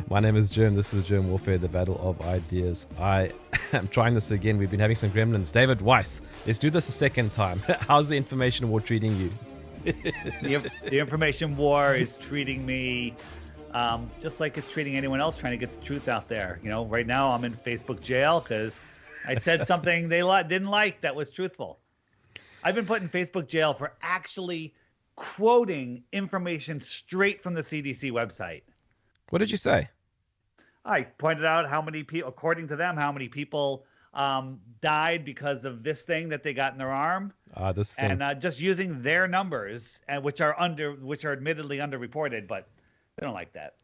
My name is Jerm. This is Jerm Warfare, the battle of ideas. I am trying this again. We've been having some gremlins. David Weiss, let's do this a second time. How's the information war treating you? The information war is treating me just like it's treating anyone else trying to get the truth out there. You know, right now I'm in Facebook jail because I said something they didn't like that was truthful. I've been put in Facebook jail for actually quoting information straight from the CDC website. What did you say? I pointed out how many people, according to them, how many people died because of this thing that they got in their arm. This thing. And just using their numbers, which are admittedly underreported, but they don't like that.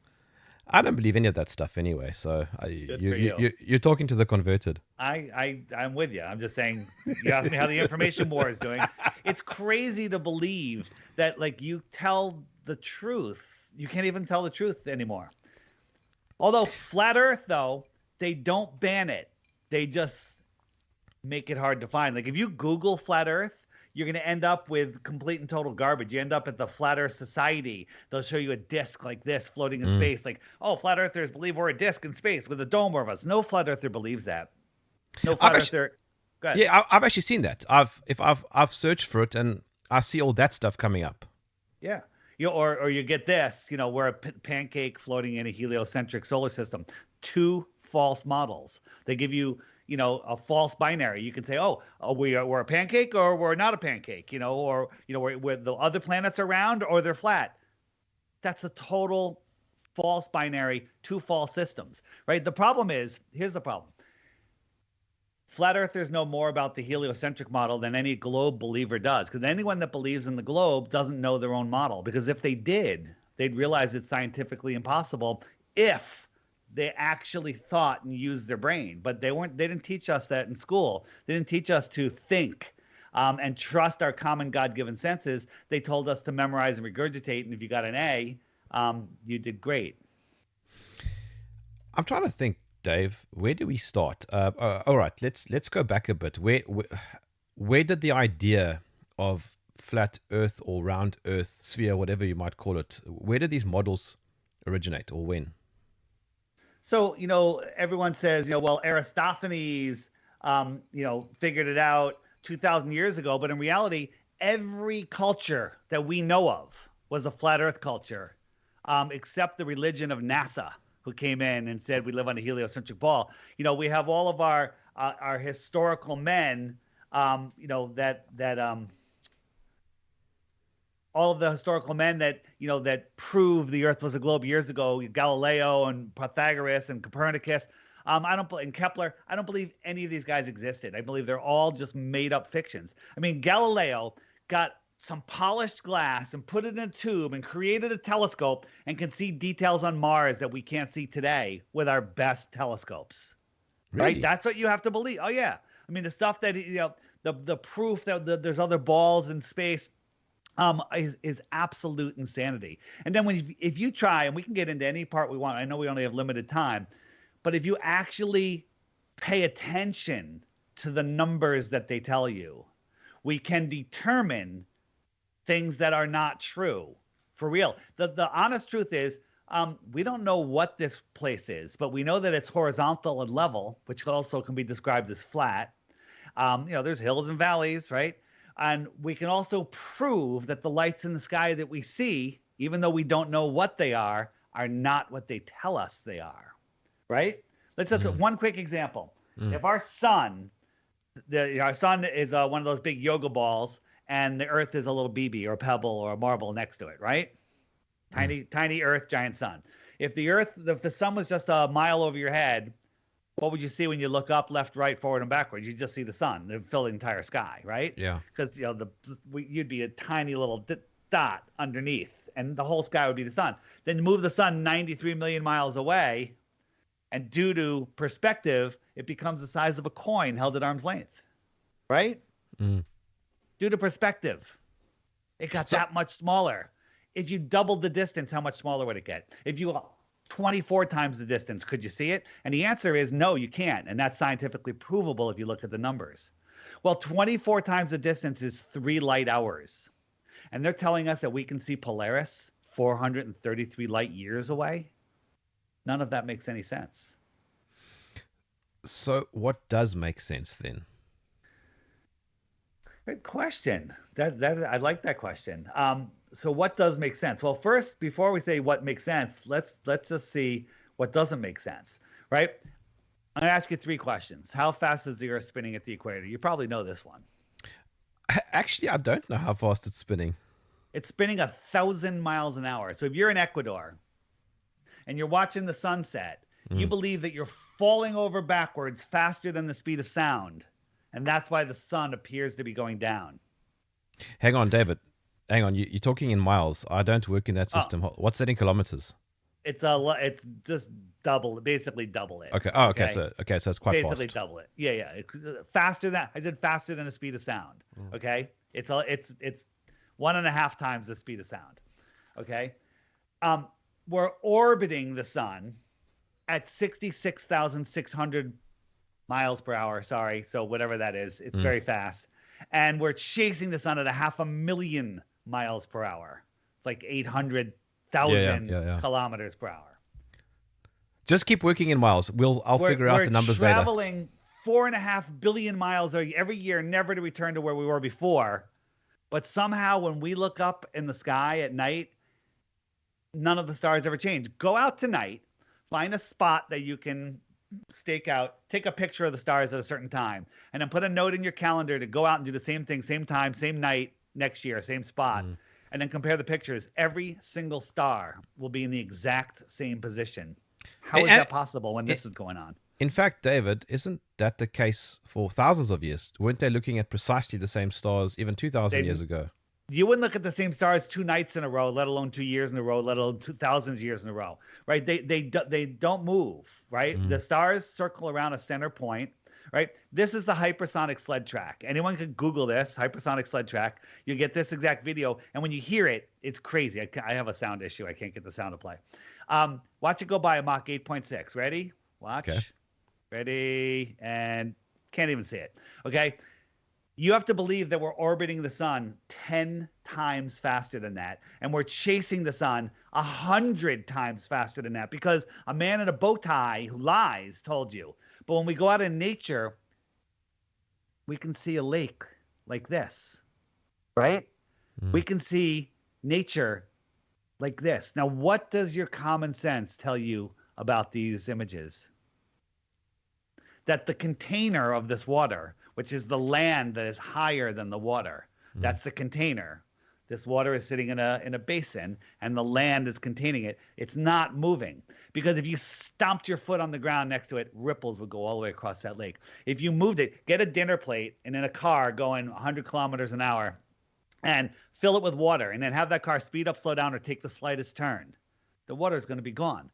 I don't believe any of that stuff anyway. So you're talking to the converted. I'm with you. I'm just saying. You asked me how the information war is doing. It's crazy to believe that like you tell the truth. You can't even tell the truth anymore. Although flat Earth, though, they don't ban it. They just make it hard to find. Like if you Google flat Earth, you're going to end up with complete and total garbage. You end up at the Flat Earth Society. They'll show you a disc like this floating in space. Like, oh, flat earthers believe we're a disc in space with a dome over us. No flat earther believes that. No flat earther. Go ahead. Yeah, I've actually seen that. I've searched for it and I see all that stuff coming up. Yeah. Or you get this, we're a pancake floating in a heliocentric solar system. Two false models. They give you, a false binary. You can say, we're a pancake or we're not a pancake, where the other planets are round or they're flat. That's a total false binary, two false systems, right? The problem is, here's the problem. Flat earthers know more about the heliocentric model than any globe believer does, because anyone that believes in the globe doesn't know their own model, because if they did, they'd realize it's scientifically impossible if they actually thought and used their brain. But they didn't teach us that in school. They didn't teach us to think and trust our common God-given senses. They told us to memorize and regurgitate, and if you got an A, you did great. I'm trying to think, Dave, where do we start? All right, let's go back a bit. Where did the idea of flat Earth or round Earth, sphere, whatever you might call it, where did these models originate, or when? So everyone says well, Aristophanes figured it out 2,000 years ago, but in reality, every culture that we know of was a flat Earth culture, except the religion of NASA, who came in and said we live on a heliocentric ball. We have all of our historical men, all of the historical men that proved the Earth was a globe years ago, Galileo and Pythagoras and Copernicus, and Kepler. I don't believe any of these guys existed. I believe they're all just made up fictions. I mean, Galileo got some polished glass and put it in a tube and created a telescope and can see details on Mars that we can't see today with our best telescopes. Really? Right? That's what you have to believe. Oh yeah. I mean, the stuff that, the proof that there's other balls in space is absolute insanity. And then if you try, and we can get into any part we want, I know we only have limited time, but if you actually pay attention to the numbers that they tell you, we can determine things that are not true for real. The honest truth is, we don't know what this place is, but we know that it's horizontal and level, which also can be described as flat. There's hills and valleys, right? And we can also prove that the lights in the sky that we see, even though we don't know what they are not what they tell us they are, right? Let's just one quick example. If our sun is one of those big yoga balls, and the Earth is a little BB or a pebble or a marble next to it, right? Tiny Earth, giant sun. If the sun was just a mile over your head, what would you see when you look up, left, right, forward, and backwards? You just see the sun. They fill the entire sky, right? Yeah. Because you'd be a tiny little dot underneath, and the whole sky would be the sun. Then move the sun 93 million miles away, and due to perspective, it becomes the size of a coin held at arm's length, right? Due to perspective, it got that much smaller. If you doubled the distance, how much smaller would it get? If you 24 times the distance. Could you see it? And the answer is no, you can't. And that's scientifically provable if you look at the numbers. Well, 24 times the distance is 3 light hours. And they're telling us that we can see Polaris 433 light years away. None of that makes any sense. So what does make sense then? Good question. That I like that question. So what does make sense? Well, first, before we say what makes sense, let's just see what doesn't make sense, right? I'm gonna ask you 3 questions. How fast is the Earth spinning at the equator? You probably know this one. Actually, I don't know how fast it's spinning. It's spinning 1,000 miles an hour. So if you're in Ecuador and you're watching the sunset, you believe that you're falling over backwards faster than the speed of sound. And that's why the sun appears to be going down. Hang on, David. Hang on. You're talking in miles. I don't work in that system. What's that in kilometers? It's just basically double it. Okay. Oh, okay. So it's quite fast. Basically double it. Yeah. Faster than I said, faster than the speed of sound. Okay. It's 1.5 times the speed of sound. Okay. We're orbiting the sun at 66,600 miles per hour. Sorry. So whatever that is, it's very fast. And we're chasing the sun at 500,000 miles per hour. It's like 800,000 kilometers per hour. Just keep working in miles. I'll figure out the numbers later. We're traveling 4.5 billion miles every year, never to return to where we were before. But somehow when we look up in the sky at night, none of the stars ever change. Go out tonight, find a spot that you can stake out, take a picture of the stars at a certain time, and then put a note in your calendar to go out and do the same thing, same time, same night, next year, same spot, and then compare the pictures. Every single star will be in the exact same position. How is that possible when this is going on? In fact, David, isn't that the case for thousands of years? Weren't they looking at precisely the same stars even 2,000 years ago? You wouldn't look at the same stars 2 nights in a row, let alone 2 years in a row, let alone 2,000 years in a row, right? They don't move, right? The stars circle around a center point, right? This is the hypersonic sled track. Anyone can Google this, hypersonic sled track. You get this exact video, and when you hear it, it's crazy. I have a sound issue. I can't get the sound to play. Watch it go by a Mach 8.6. Ready? Watch. Okay. Ready, and can't even see it. Okay. You have to believe that we're orbiting the sun 10 times faster than that. And we're chasing the sun 100 times faster than that, because a man in a bow tie who lies told you. But when we go out in nature, we can see a lake like this, right? We can see nature like this. Now, what does your common sense tell you about these images? That the container of this water, which is the land that is higher than the water, that's the container. This water is sitting in a basin, and the land is containing it. It's not moving, because if you stomped your foot on the ground next to it, ripples would go all the way across that lake. If you moved it, get a dinner plate and in a car going 100 kilometers an hour and fill it with water, and then have that car speed up, slow down, or take the slightest turn, the water is going to be gone.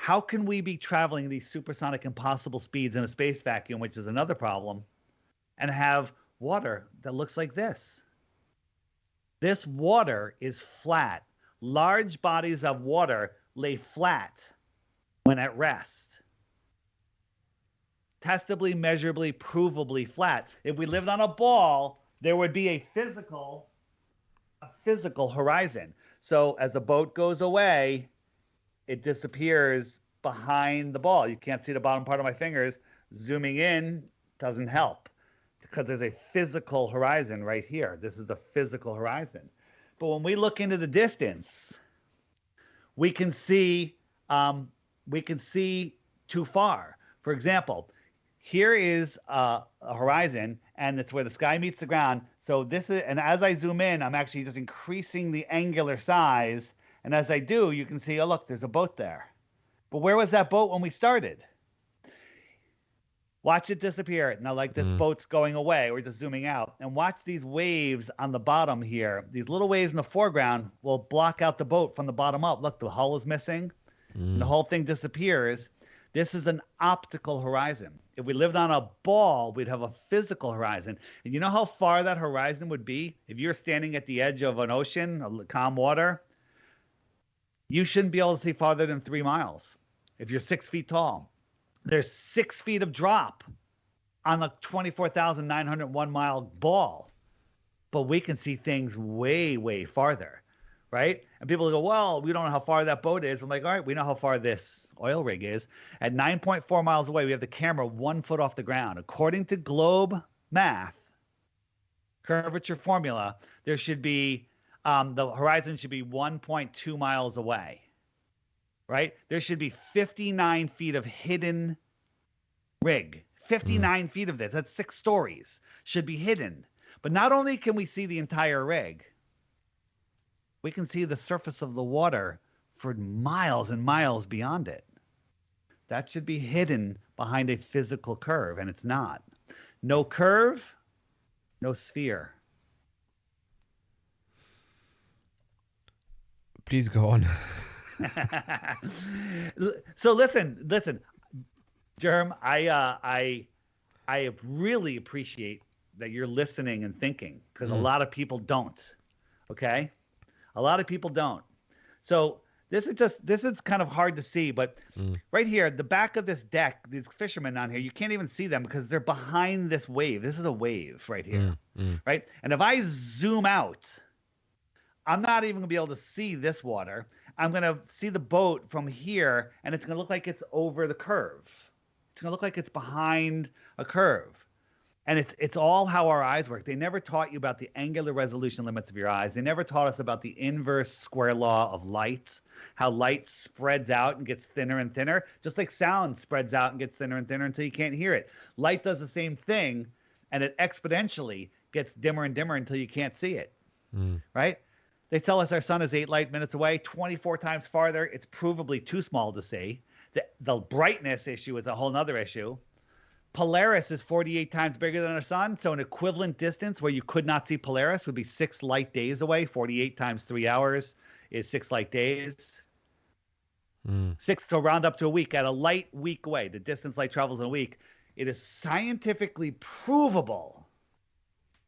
How can we be traveling these supersonic impossible speeds in a space vacuum, which is another problem, and have water that looks like this? This water is flat. Large bodies of water lay flat when at rest. Testably, measurably, provably flat. If we lived on a ball, there would be a physical horizon. So as the boat goes away, it disappears behind the ball. You can't see the bottom part of my fingers. Zooming in doesn't help, because there's a physical horizon right here. This is the physical horizon. But when we look into the distance, we can see too far. For example, here is a horizon, and it's where the sky meets the ground. So this is, and as I zoom in, I'm actually just increasing the angular size. And as I do, you can see, oh, look, there's a boat there. But where was that boat when we started? Watch it disappear. Now, like this boat's going away. We're just zooming out. And watch these waves on the bottom here. These little waves in the foreground will block out the boat from the bottom up. Look, the hull is missing. And the whole thing disappears. This is an optical horizon. If we lived on a ball, we'd have a physical horizon. And you know how far that horizon would be? If you're standing at the edge of an ocean, calm water, You shouldn't be able to see farther than 3 miles if you're 6 feet tall. There's 6 feet of drop on the 24,901 mile ball, but we can see things way, way farther, right? And people go, well, we don't know how far that boat is. I'm like, all right, we know how far this oil rig is. At 9.4 miles away, we have the camera 1 foot off the ground. According to globe math, curvature formula, there should be, the horizon should be 1.2 miles away, right? There should be 59 feet of hidden rig. 59 feet of this. That's 6 stories. Should be hidden. But not only can we see the entire rig, we can see the surface of the water for miles and miles beyond it. That should be hidden behind a physical curve, and it's not. No curve, no sphere. Please go on. So listen, Jerm, I really appreciate that you're listening and thinking, because a lot of people don't. Okay, a lot of people don't. So this is kind of hard to see, but right here, the back of this deck, these fishermen on here, you can't even see them because they're behind this wave. This is a wave right here, right? And if I zoom out, I'm not even gonna be able to see this water. I'm gonna see the boat from here, and it's gonna look like it's over the curve. It's gonna look like it's behind a curve. And it's all how our eyes work. They never taught you about the angular resolution limits of your eyes. They never taught us about the inverse square law of light, how light spreads out and gets thinner and thinner, just like sound spreads out and gets thinner and thinner until you can't hear it. Light does the same thing, and it exponentially gets dimmer and dimmer until you can't see it, right? They tell us our sun is 8 light minutes away, 24 times farther. It's provably too small to see. The brightness issue is a whole nother issue. Polaris is 48 times bigger than our sun, so an equivalent distance where you could not see Polaris would be 6 light days away. 48 times 3 hours is 6 light days. 6 to round up to a week. At a light week away, the distance light travels in a week, it is scientifically provable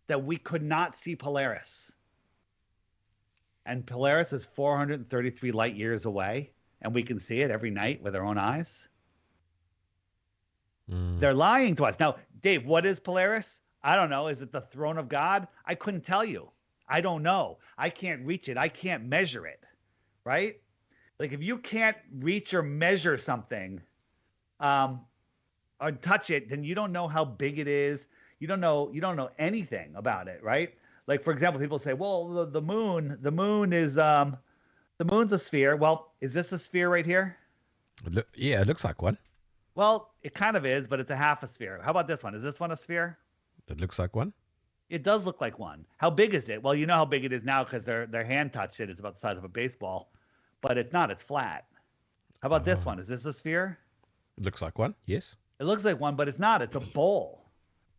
that we could not see Polaris. And Polaris is 433 light years away, and we can see it every night with our own eyes. They're lying to us. Now, Dave, what is Polaris? I don't know. Is it the throne of God? I couldn't tell you. I don't know. I can't reach it. I can't measure it, right? Like if you can't reach or measure something or touch it, then you don't know how big it is. You don't know anything about it, right? Like, for example, people say, well, the moon is the moon's a sphere. Well, is this a sphere right here? Yeah, it looks like one. Well, it kind of is, but it's a half a sphere. How about this one? Is this one a sphere? It looks like one. It does look like one. How big is it? Well, you know how big it is now because their hand touched it. It's about the size of a baseball, but it's not. It's flat. How about this one? Is this a sphere? It looks like one. Yes. It looks like one, but it's not. It's a bowl,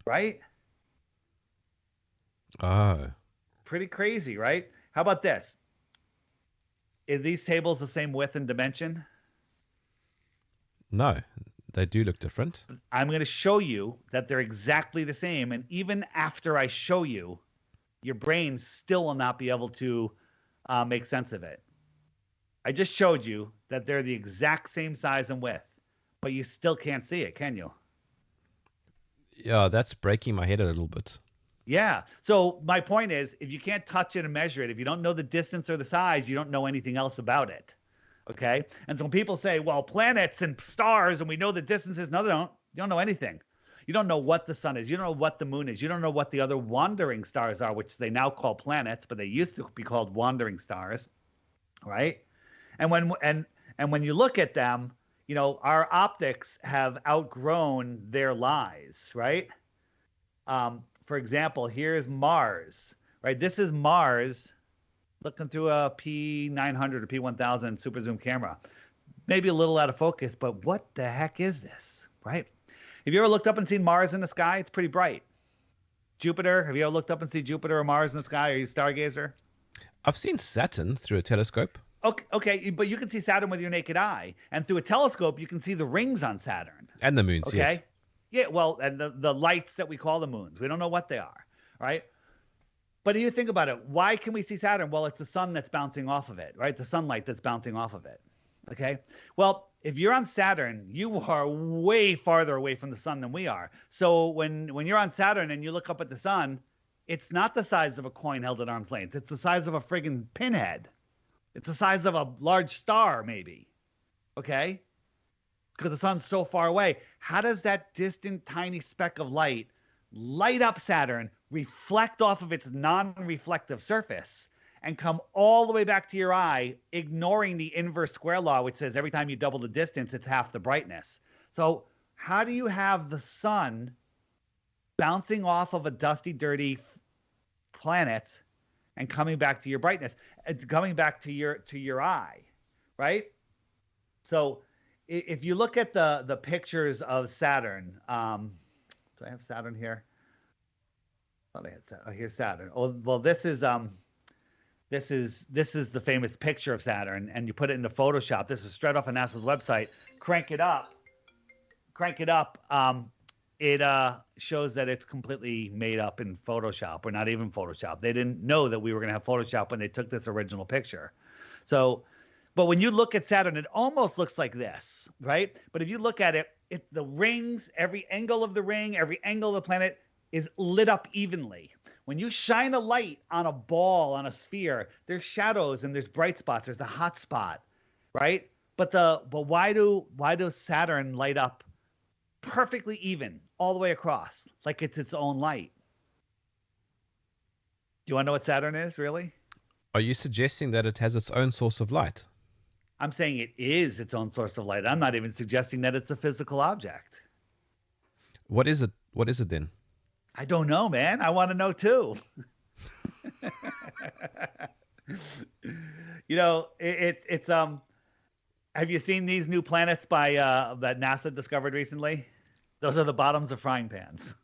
right? Oh. Pretty crazy, right? How about this? Are these tables the same width and dimension? No, they do look different. I'm going to show you that they're exactly the same. And even after I show you, your brain still will not be able to make sense of it. I just showed you that they're the exact same size and width, but you still can't see it, can you? Yeah, that's breaking my head a little bit. Yeah. So my point is, if you can't touch it and measure it, if you don't know the distance or the size, you don't know anything else about it. Okay. And so when people say, well, planets and stars, and we know the distances, no, they don't. You don't know anything. You don't know what the sun is. You don't know what the moon is. You don't know what the other wandering stars are, which they now call planets, but they used to be called wandering stars. Right. And when you look at them, you know, our optics have outgrown their lies. Right. For example, here's Mars, right? This is Mars looking through a P900 or P1000 super zoom camera. Maybe a little out of focus, but what the heck is this, right? Have you ever looked up and seen Mars in the sky? It's pretty bright. Jupiter, have you ever looked up and seen Jupiter or Mars in the sky? Are you a stargazer? I've seen Saturn through a telescope. Okay, but you can see Saturn with your naked eye. And through a telescope, you can see the rings on Saturn. And the moons, okay? Yes. Yeah, well, and the lights that we call the moons. We don't know what they are, right? But you think about it, why can we see Saturn? Well, it's the sun that's bouncing off of it, right? The sunlight that's bouncing off of it. Okay. Well, if you're on Saturn, you are way farther away from the sun than we are. So when you're on Saturn and you look up at the sun, it's not the size of a coin held at arm's length. It's the size of a friggin' pinhead. It's the size of a large star, maybe. Okay? Because the sun's so far away. How does that distant, tiny speck of light up Saturn, reflect off of its non-reflective surface, and come all the way back to your eye, ignoring the inverse square law, which says every time you double the distance, it's half the brightness. So how do you have the sun bouncing off of a dusty, dirty planet and coming back to your brightness, coming back to your eye, right? So if you look at the pictures of Saturn, do I have Saturn here? I thought I had Saturn. Oh, here's Saturn. Oh, well, this is the famous picture of Saturn, and you put it into Photoshop. This is straight off of NASA's website. Crank it up. It shows that it's completely made up in Photoshop, or not even Photoshop. They didn't know that we were going to have Photoshop when they took this original picture. So, but when you look at Saturn, it almost looks like this, right? But if you look at it, the rings, every angle of the ring, every angle of the planet is lit up evenly. When you shine a light on a ball, on a sphere, there's shadows and there's bright spots. There's a hot spot, right? But why does Saturn light up perfectly even all the way across, like it's its own light? Do you want to know what Saturn is, really? Are you suggesting that it has its own source of light? I'm saying it is its own source of light. I'm not even suggesting that it's a physical object. What is it? What is it then? I don't know, man. I want to know too. It's have you seen these new planets that NASA discovered recently? Those are the bottoms of frying pans.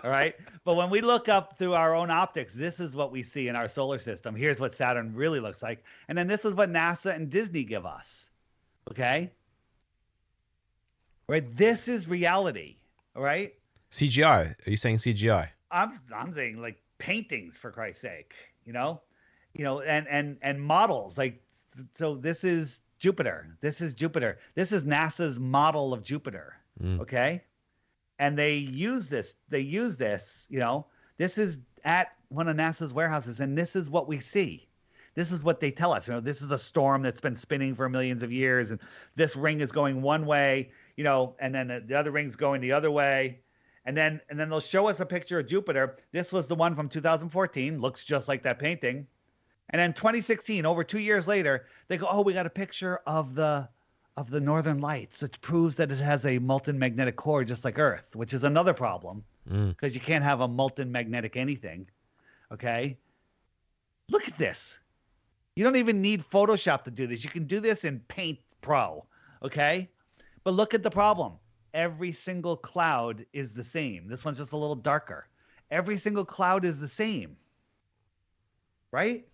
All right. But when we look up through our own optics, this is what we see in our solar system. Here's what Saturn really looks like. And then this is what NASA and Disney give us. Okay. Right. This is reality. All right. CGI. Are you saying CGI? I'm saying like paintings, for Christ's sake, and models. Like, so this is Jupiter. This is NASA's model of Jupiter. Okay. And they use this, this is at one of NASA's warehouses, and this is what we see. This is what they tell us. This is a storm that's been spinning for millions of years, and this ring is going one way, and then the other ring's going the other way. And then they'll show us a picture of Jupiter. This was the one from 2014, looks just like that painting. And then 2016, over 2 years later, they go, oh, we got a picture of the northern lights, which proves that it has a molten magnetic core just like Earth, which is another problem because you can't have a molten magnetic anything. Okay. Look at this. You don't even need Photoshop to do this. You can do this in Paint Pro. Okay. But look at the problem. Every single cloud is the same. This one's just a little darker. Every single cloud is the same. Right?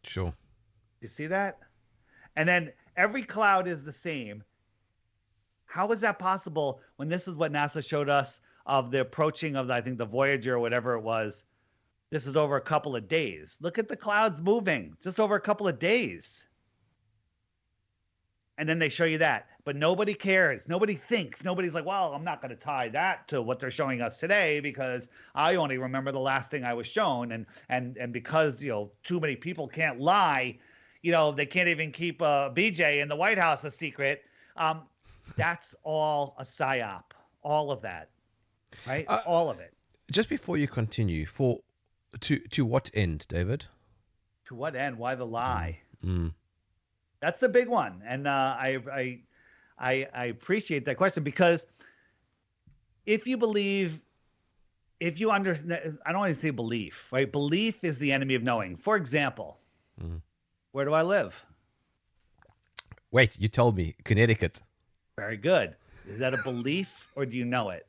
Sure. You see that? And then every cloud is the same. How is that possible when this is what NASA showed us of the approaching of, I think, the Voyager or whatever it was? This is over a couple of days. Look at the clouds moving just over a couple of days. And then they show you that. But nobody cares. Nobody thinks. Nobody's like, well, I'm not going to tie that to what they're showing us today because I only remember the last thing I was shown. And because, too many people can't lie, they can't even keep BJ in the White House a secret. That's all a psyop. All of that. Right? All of it. Just before you continue, to what end, David? To what end? Why the lie? That's the big one. And I appreciate that question because if you understand, I don't want to say belief, right? Belief is the enemy of knowing. For example, where do I live? Wait, you told me Connecticut. Very good. Is that a belief or do you know it?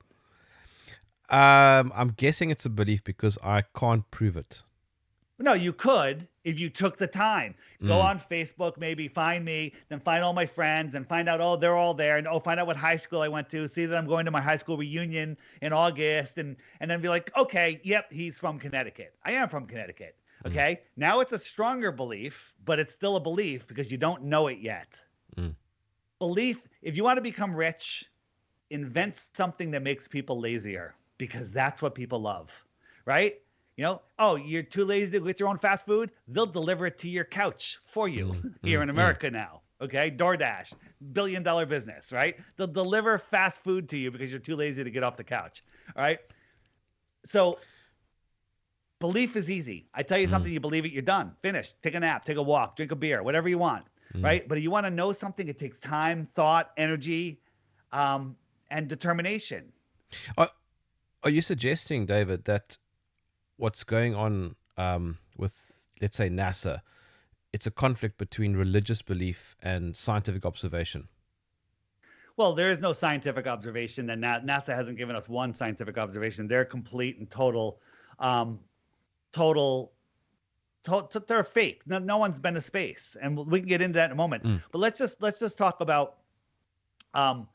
I'm guessing it's a belief because I can't prove it. No, you could if you took the time. Go Mm, on Facebook, maybe find me, then find all my friends and find out, oh, they're all there. And oh, find out what high school I went to. See that I'm going to my high school reunion in August. And then be like, okay, yep, he's from Connecticut. I am from Connecticut. mm, Okay. Now it's a stronger belief, but it's still a belief because you don't know it yet. mm. Belief, if you want to become rich, invent something that makes people lazier because that's what people love, right? Oh, you're too lazy to get your own fast food? They'll deliver it to your couch for you Mm, here mm, in mm. America now. Okay. DoorDash, billion-dollar business, right? They'll deliver fast food to you because you're too lazy to get off the couch. All right. So belief is easy. I tell you Mm, something, you believe it, you're done, finished. Take a nap, take a walk, drink a beer, whatever you want. mm. Right. But if you want to know something, it takes time, thought, energy, and determination. Are, are you suggesting, David, that what's going on with, let's say, NASA, it's a conflict between religious belief and scientific observation? Well, there is no scientific observation, and NASA hasn't given us one scientific observation. They're complete and total, um, total, they're fake. No one's been to space, and we can get into that in a moment. Mm, But let's just talk about um,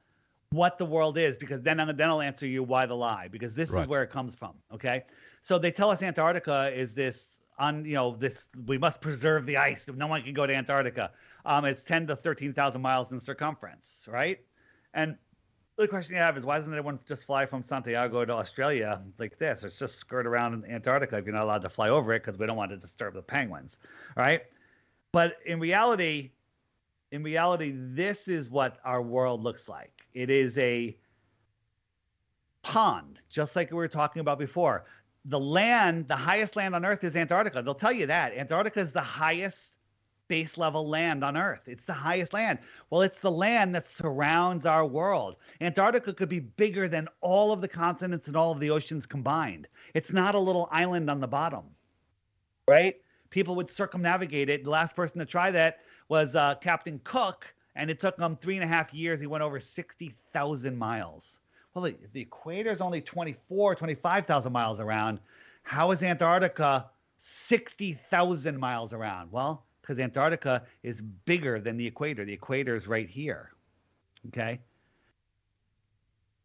what the world is, because then I'll answer you why the lie, because this is right. where it comes from. Okay, so they tell us Antarctica is this this, we must preserve the ice. No one can go to Antarctica. It's 10 to 13,000 miles in circumference, right? And the question you have is, why doesn't everyone just fly from Santiago to Australia like this? Or just skirt around Antarctica if you're not allowed to fly over it because we don't want to disturb the penguins, right? But in reality, this is what our world looks like. It is a pond, just like we were talking about before. The highest land on Earth is Antarctica. They'll tell you that. Antarctica is the highest base level land on Earth. It's the highest land. Well, it's the land that surrounds our world. Antarctica could be bigger than all of the continents and all of the oceans combined. It's not a little island on the bottom, right? People would circumnavigate it. The last person to try that was Captain Cook, and it took him 3.5 years. He went over 60,000 miles. Well, the equator is only 25,000 miles around. How is Antarctica 60,000 miles around? Well, because Antarctica is bigger than the equator. The equator is right here. Okay.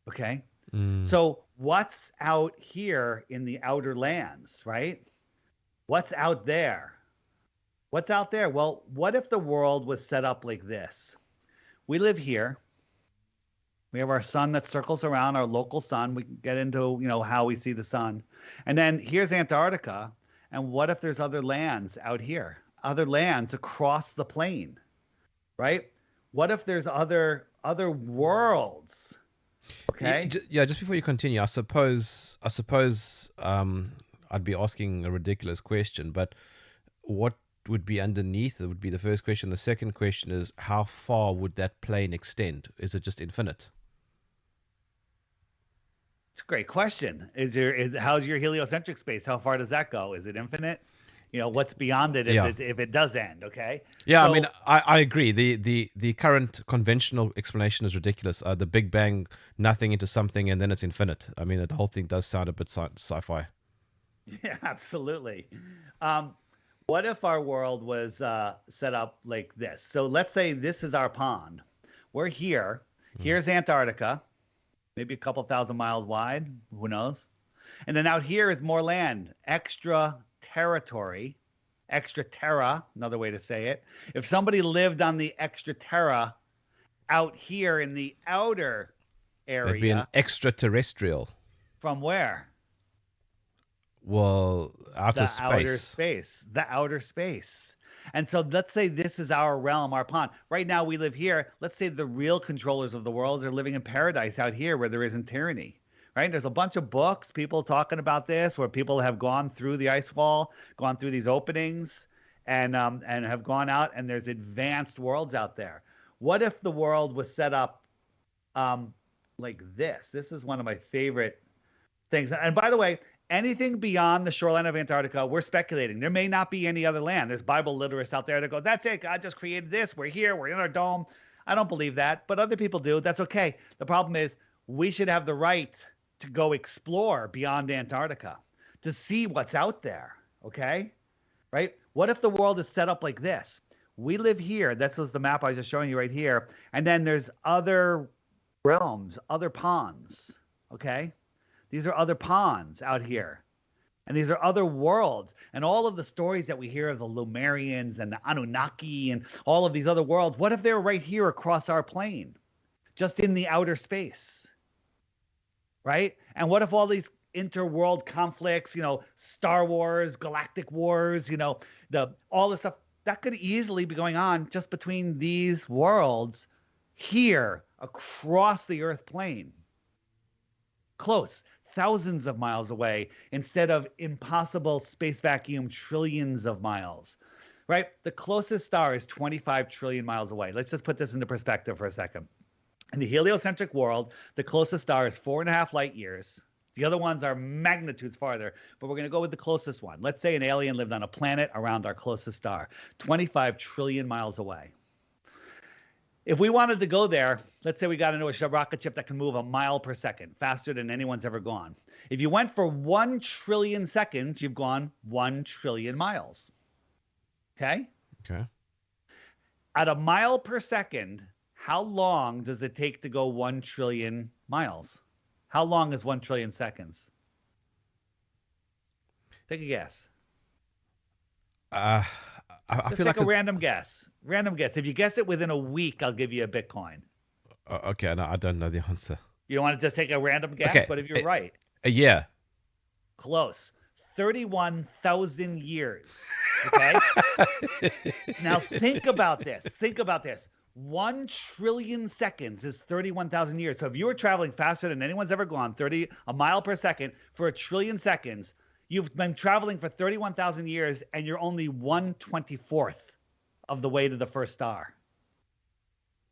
Okay. Mm. So what's out here in the outer lands, right? What's out there? What's out there? Well, what if the world was set up like this? We live here. We have our sun that circles around, our local sun. We can get into, how we see the sun. And then here's Antarctica. And what if there's other lands out here? Other lands across the plane, right? What if there's other worlds? Okay? Yeah, just before you continue, I suppose I'd be asking a ridiculous question, but what would be underneath it would be the first question. The second question is, how far would that plane extend? Is it just infinite? It's a great question. How's your heliocentric space? How far does that go? Is it infinite? What's beyond it Yeah. if it does end? Okay. Yeah, I mean, So I agree. The current conventional explanation is ridiculous. The Big Bang, nothing into something, and then it's infinite. I mean, the whole thing does sound a bit sci-fi. yeah, absolutely. Um, what if our world was set up like this? So let's say this is our pond. We're here. Mm. Here's Antarctica, maybe a couple thousand miles wide. Who knows? And then out here is more land, extra territory, extra terra, another way to say it. If somebody lived on the extra terra out here in the outer That'd be an area, extraterrestrial. from where? Well, outer The outer space. space, the outer space. And so let's say this is our realm, our pond. Right now we live here. Let's say the real controllers of the world are living in paradise out here where there isn't tyranny. Right? There's a bunch of books, people talking about this, where people have gone through the ice wall, gone through these openings, and have gone out, and there's advanced worlds out there. What if the world was set up like this? This is one of my favorite things. And by the way, anything beyond the shoreline of Antarctica, we're speculating. There may not be any other land. There's Bible literates out there that go, that's it. God just created this. We're here. We're in our dome. I don't believe that, but other people do. That's okay. The problem is we should have the right to go explore beyond Antarctica, to see what's out there. Okay. right? What if the world is set up like this? We live here. This is the map I was just showing you right here. And then there's other realms, other pawns. Okay. These are other pawns out here. And these are other worlds. And all of the stories that we hear of the Lumerians and the Anunnaki and all of these other worlds, what if they're right here across our plane, just in the outer space? Right? And what if all these interworld conflicts, Star Wars, galactic wars, all this stuff that could easily be going on just between these worlds here across the Earth plane, close, thousands of miles away, instead of impossible space vacuum trillions of miles, right? The closest star is 25 trillion miles away. Let's just put this into perspective for a second. In the heliocentric world, the closest star is 4.5 light years. The other ones are magnitudes farther, but we're going to go with the closest one. Let's say an alien lived on a planet around our closest star, 25 trillion miles away. If we wanted to go there, let's say we got into a rocket ship that can move a mile per second, faster than anyone's ever gone. If you went for 1 trillion seconds, you've gone 1 trillion miles. Okay? Okay. At a mile per second, how long does it take to go 1 trillion miles? How long is 1 trillion seconds? Take a guess. I feel like a random guess. Random guess. If you guess it within a week, I'll give you a Bitcoin. Okay, no, I don't know the answer. You don't want to just take a random guess? Okay. But if you're right. A year. Close. 31,000 years. Okay? Now think about this. Think about this. 1 trillion seconds is 31,000 years. So if you were traveling faster than anyone's ever gone, a mile per second for 1 trillion seconds, you've been traveling for 31,000 years and you're only 1/24th of the way to the first star.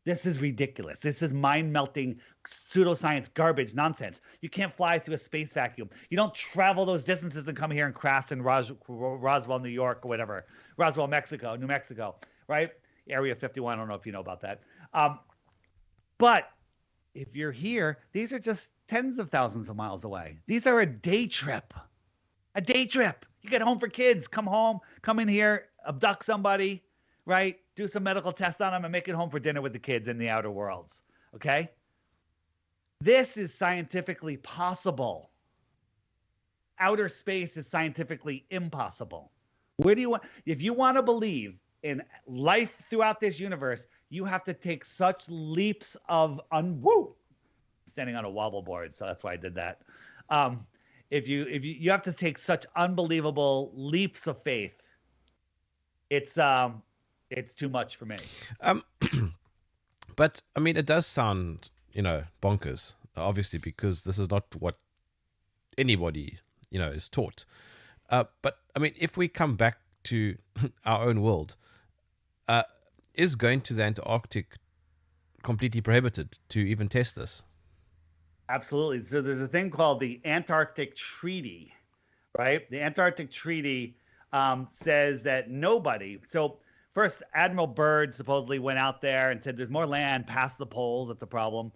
This is ridiculous. This is mind-melting pseudoscience garbage nonsense. You can't fly through a space vacuum. You don't travel those distances and come here and crash in Roswell, New York, or whatever. Roswell, New Mexico, right? Area 51, I don't know if you know about that. But if you're here, these are just tens of thousands of miles away. These are a day trip. A day trip. You get home for kids, come home, come in here, abduct somebody, right? Do some medical tests on them and make it home for dinner with the kids in the outer worlds, okay? This is scientifically possible. Outer space is scientifically impossible. If you want to believe in life throughout this universe, you have to take such leaps of standing on a wobble board, so that's why I did that. If you have to take such unbelievable leaps of faith, it's too much for me. But I mean, it does sound, bonkers, obviously, because this is not what anybody, is taught. But I mean, if we come back to our own world, is going to the Antarctic completely prohibited to even test this? Absolutely. So there's a thing called the Antarctic Treaty, right? The Antarctic Treaty says that nobody. So first, Admiral Byrd supposedly went out there and said there's more land past the poles. That's a problem.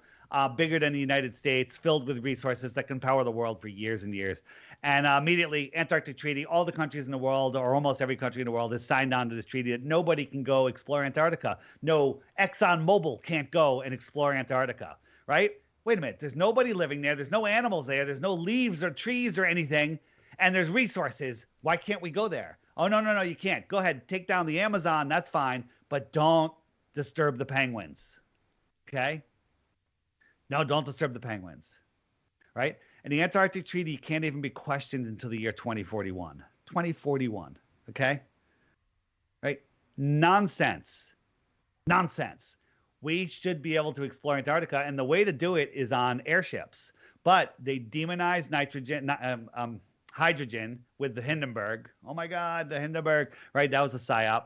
Bigger than the United States, filled with resources that can power the world for years and years. And immediately, Antarctic Treaty, all the countries in the world, or almost every country in the world, has signed on to this treaty that nobody can go explore Antarctica. No, ExxonMobil can't go and explore Antarctica, right? Wait a minute. There's nobody living there. There's no animals there. There's no leaves or trees or anything. And there's resources. Why can't we go there? Oh, no, you can't. Go ahead. Take down the Amazon. That's fine. But don't disturb the penguins. Okay? No, don't disturb the penguins. Right? And the Antarctic Treaty can't even be questioned until the year 2041. 2041. Okay? Right? Nonsense. We should be able to explore Antarctica, and the way to do it is on airships. But they demonize hydrogen with the Hindenburg. Oh my God, the Hindenburg, right? That was a psyop.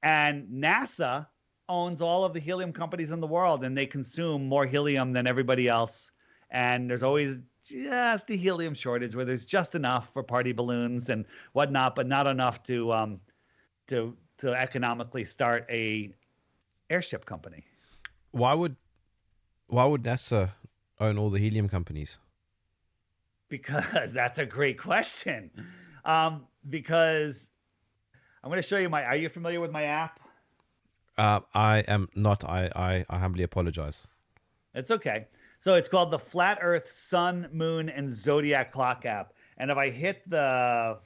And NASA owns all of the helium companies in the world, and they consume more helium than everybody else. And there's always just a helium shortage where there's just enough for party balloons and whatnot, but not enough to economically start a airship company. Why would NASA own all the helium companies? Because that's a great question. Because I'm going to show you my. Are you familiar with my app? I am not. I humbly apologize. It's okay. So it's called the Flat Earth Sun, Moon, and Zodiac Clock app. And if I hit the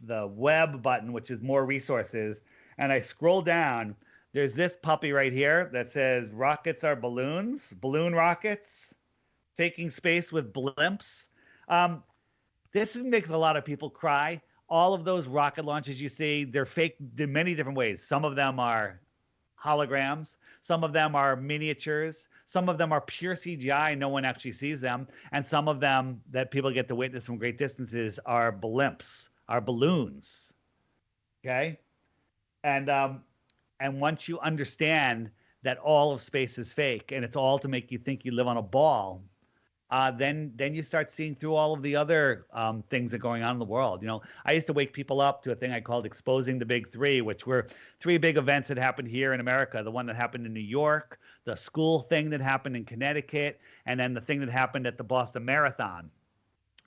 web button, which is more resources, and I scroll down, there's this puppy right here that says rockets are balloons, balloon rockets, faking space with blimps. Um, this makes a lot of people cry. All of those rocket launches you see, they're fake in many different ways. Some of them are holograms. Some of them are miniatures. Some of them are pure CGI. No one actually sees them. And some of them that people get to witness from great distances are blimps, are balloons. Okay. And once you understand that all of space is fake and it's all to make you think you live on a ball, then you start seeing through all of the other things that are going on in the world. You know, I used to wake people up to a thing I called exposing the big three, which were three big events that happened here in America. The one that happened in New York, the school thing that happened in Connecticut, and then the thing that happened at the Boston Marathon.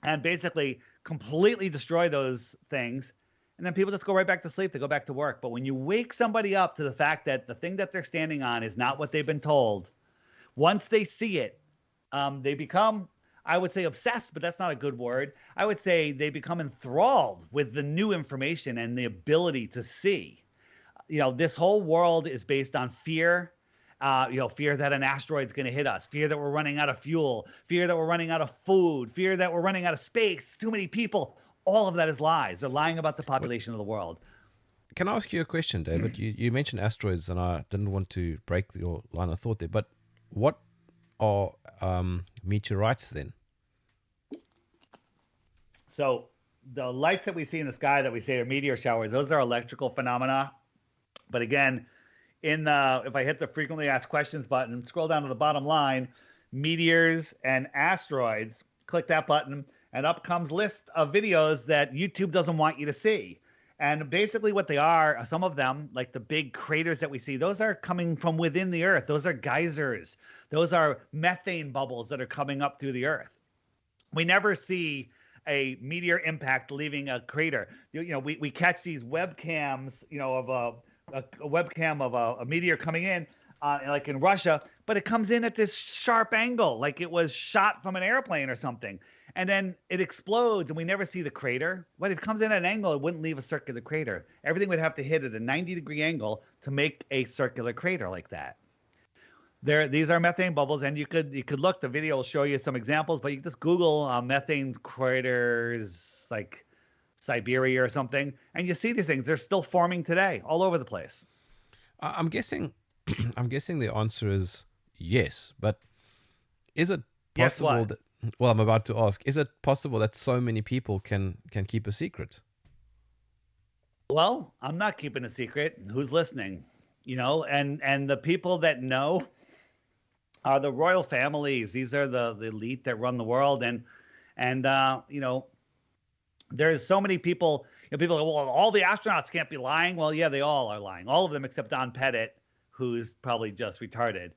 And basically completely destroy those things. And then people just go right back to sleep. They go back to work. But when you wake somebody up to the fact that the thing that they're standing on is not what they've been told, once they see it, they become, I would say, obsessed, but that's not a good word. I would say they become enthralled with the new information and the ability to see. You know, this whole world is based on fear. Fear that an asteroid's going to hit us, fear that we're running out of fuel, fear that we're running out of food, fear that we're running out of space, too many people. All of that is lies. They're lying about the population of the world. Can I ask you a question, David? You mentioned asteroids, and I didn't want to break your line of thought there, but what are meteorites then? So the lights that we see in the sky that we say are meteor showers, those are electrical phenomena. But again, if I hit the frequently asked questions button, scroll down to the bottom line, meteors and asteroids, click that button, and up comes list of videos that YouTube doesn't want you to see. And basically what they are, some of them, like the big craters that we see, those are coming from within the earth. Those are geysers. Those are methane bubbles that are coming up through the earth. We never see a meteor impact leaving a crater. We catch these webcams, of a webcam of a meteor coming in, like in Russia, but it comes in at this sharp angle, like it was shot from an airplane or something. And then it explodes and we never see the crater. When it comes in at an angle, it wouldn't leave a circular crater. Everything would have to hit at a 90-degree angle to make a circular crater like that. These are methane bubbles, and you could look. The video will show you some examples, but you can just Google methane craters like Siberia or something, and you see these things. They're still forming today all over the place. I'm guessing the answer is yes, but is it possible that? Well, I'm about to ask, is it possible that so many people can keep a secret? Well, I'm not keeping a secret. Who's listening? And the people that know are the royal families. These are the elite that run the world. And there's so many people, people go, well, all the astronauts can't be lying. Well, yeah, they all are lying. All of them except Don Pettit, who's probably just retarded.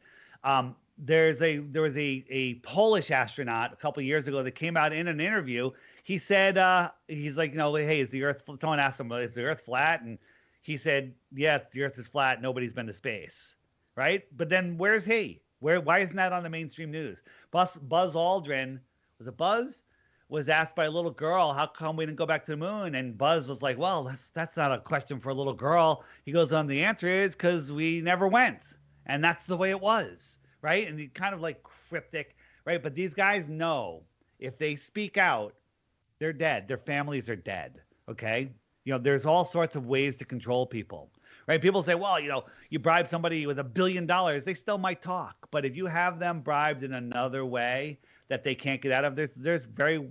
There was a Polish astronaut a couple of years ago that came out in an interview. He said, he's like, hey, is the Earth? Someone asked him, is the Earth flat? And he said, yeah, the Earth is flat. Nobody's been to space, right? But then where's he? Why isn't that on the mainstream news? Buzz Aldrin, was asked by a little girl, how come we didn't go back to the moon? And Buzz was like, well, that's not a question for a little girl. He goes on, the answer is because we never went. And that's the way it was. Right? And he kind of like cryptic, right? But these guys know if they speak out, they're dead. Their families are dead. Okay? There's all sorts of ways to control people, right? People say, well, you bribe somebody with $1 billion, they still might talk. But if you have them bribed in another way that they can't get out of, there's very,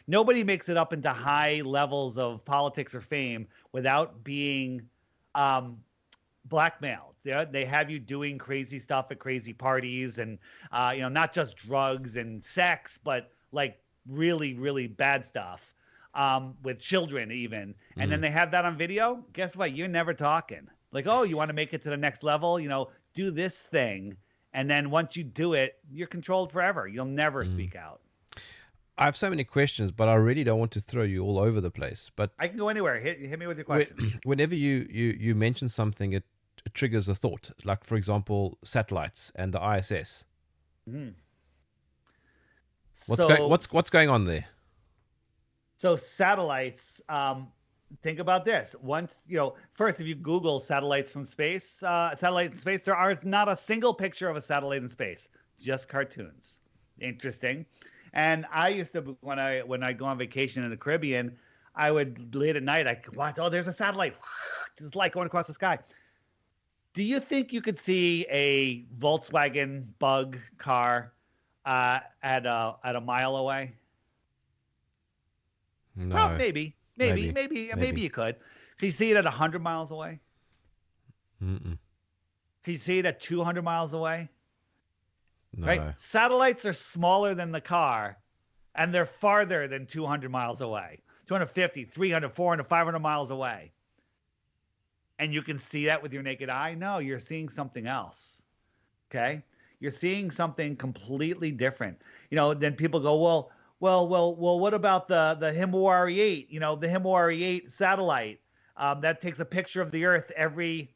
nobody makes it up into high levels of politics or fame without being blackmailed. They have you doing crazy stuff at crazy parties and, not just drugs and sex, but like really, really bad stuff with children even. And then they have that on video. Guess what? You're never talking. Like, oh, you want to make it to the next level? Do this thing. And then once you do it, you're controlled forever. You'll never speak out. I have so many questions, but I really don't want to throw you all over the place. But I can go anywhere. Hit me with your questions. whenever you mention something, it triggers a thought. Like, for example, satellites and the ISS. Mhm. What's going So what's going on there? so satellites. Think about this. Once first, if you Google satellites from space, satellite in space, there are not a single picture of a satellite in space, just cartoons. Interesting. And I used to when I go on vacation in the Caribbean, I would late at night I could watch. Oh, there's a satellite, just like going across the sky. Do you think you could see a Volkswagen Bug car at a mile away? Well, No, maybe you could. Can you see it at 100 miles away? Mm-mm. Can you see it at 200 miles away? No. Right? Satellites are smaller than the car, and they're farther than 200 miles away. 250, 300, 400, 500 miles away. And you can see that with your naked eye? No, you're seeing something else. Okay? You're seeing something completely different. Then people go, well, what about the Himawari 8? The Himawari 8 satellite that takes a picture of the Earth every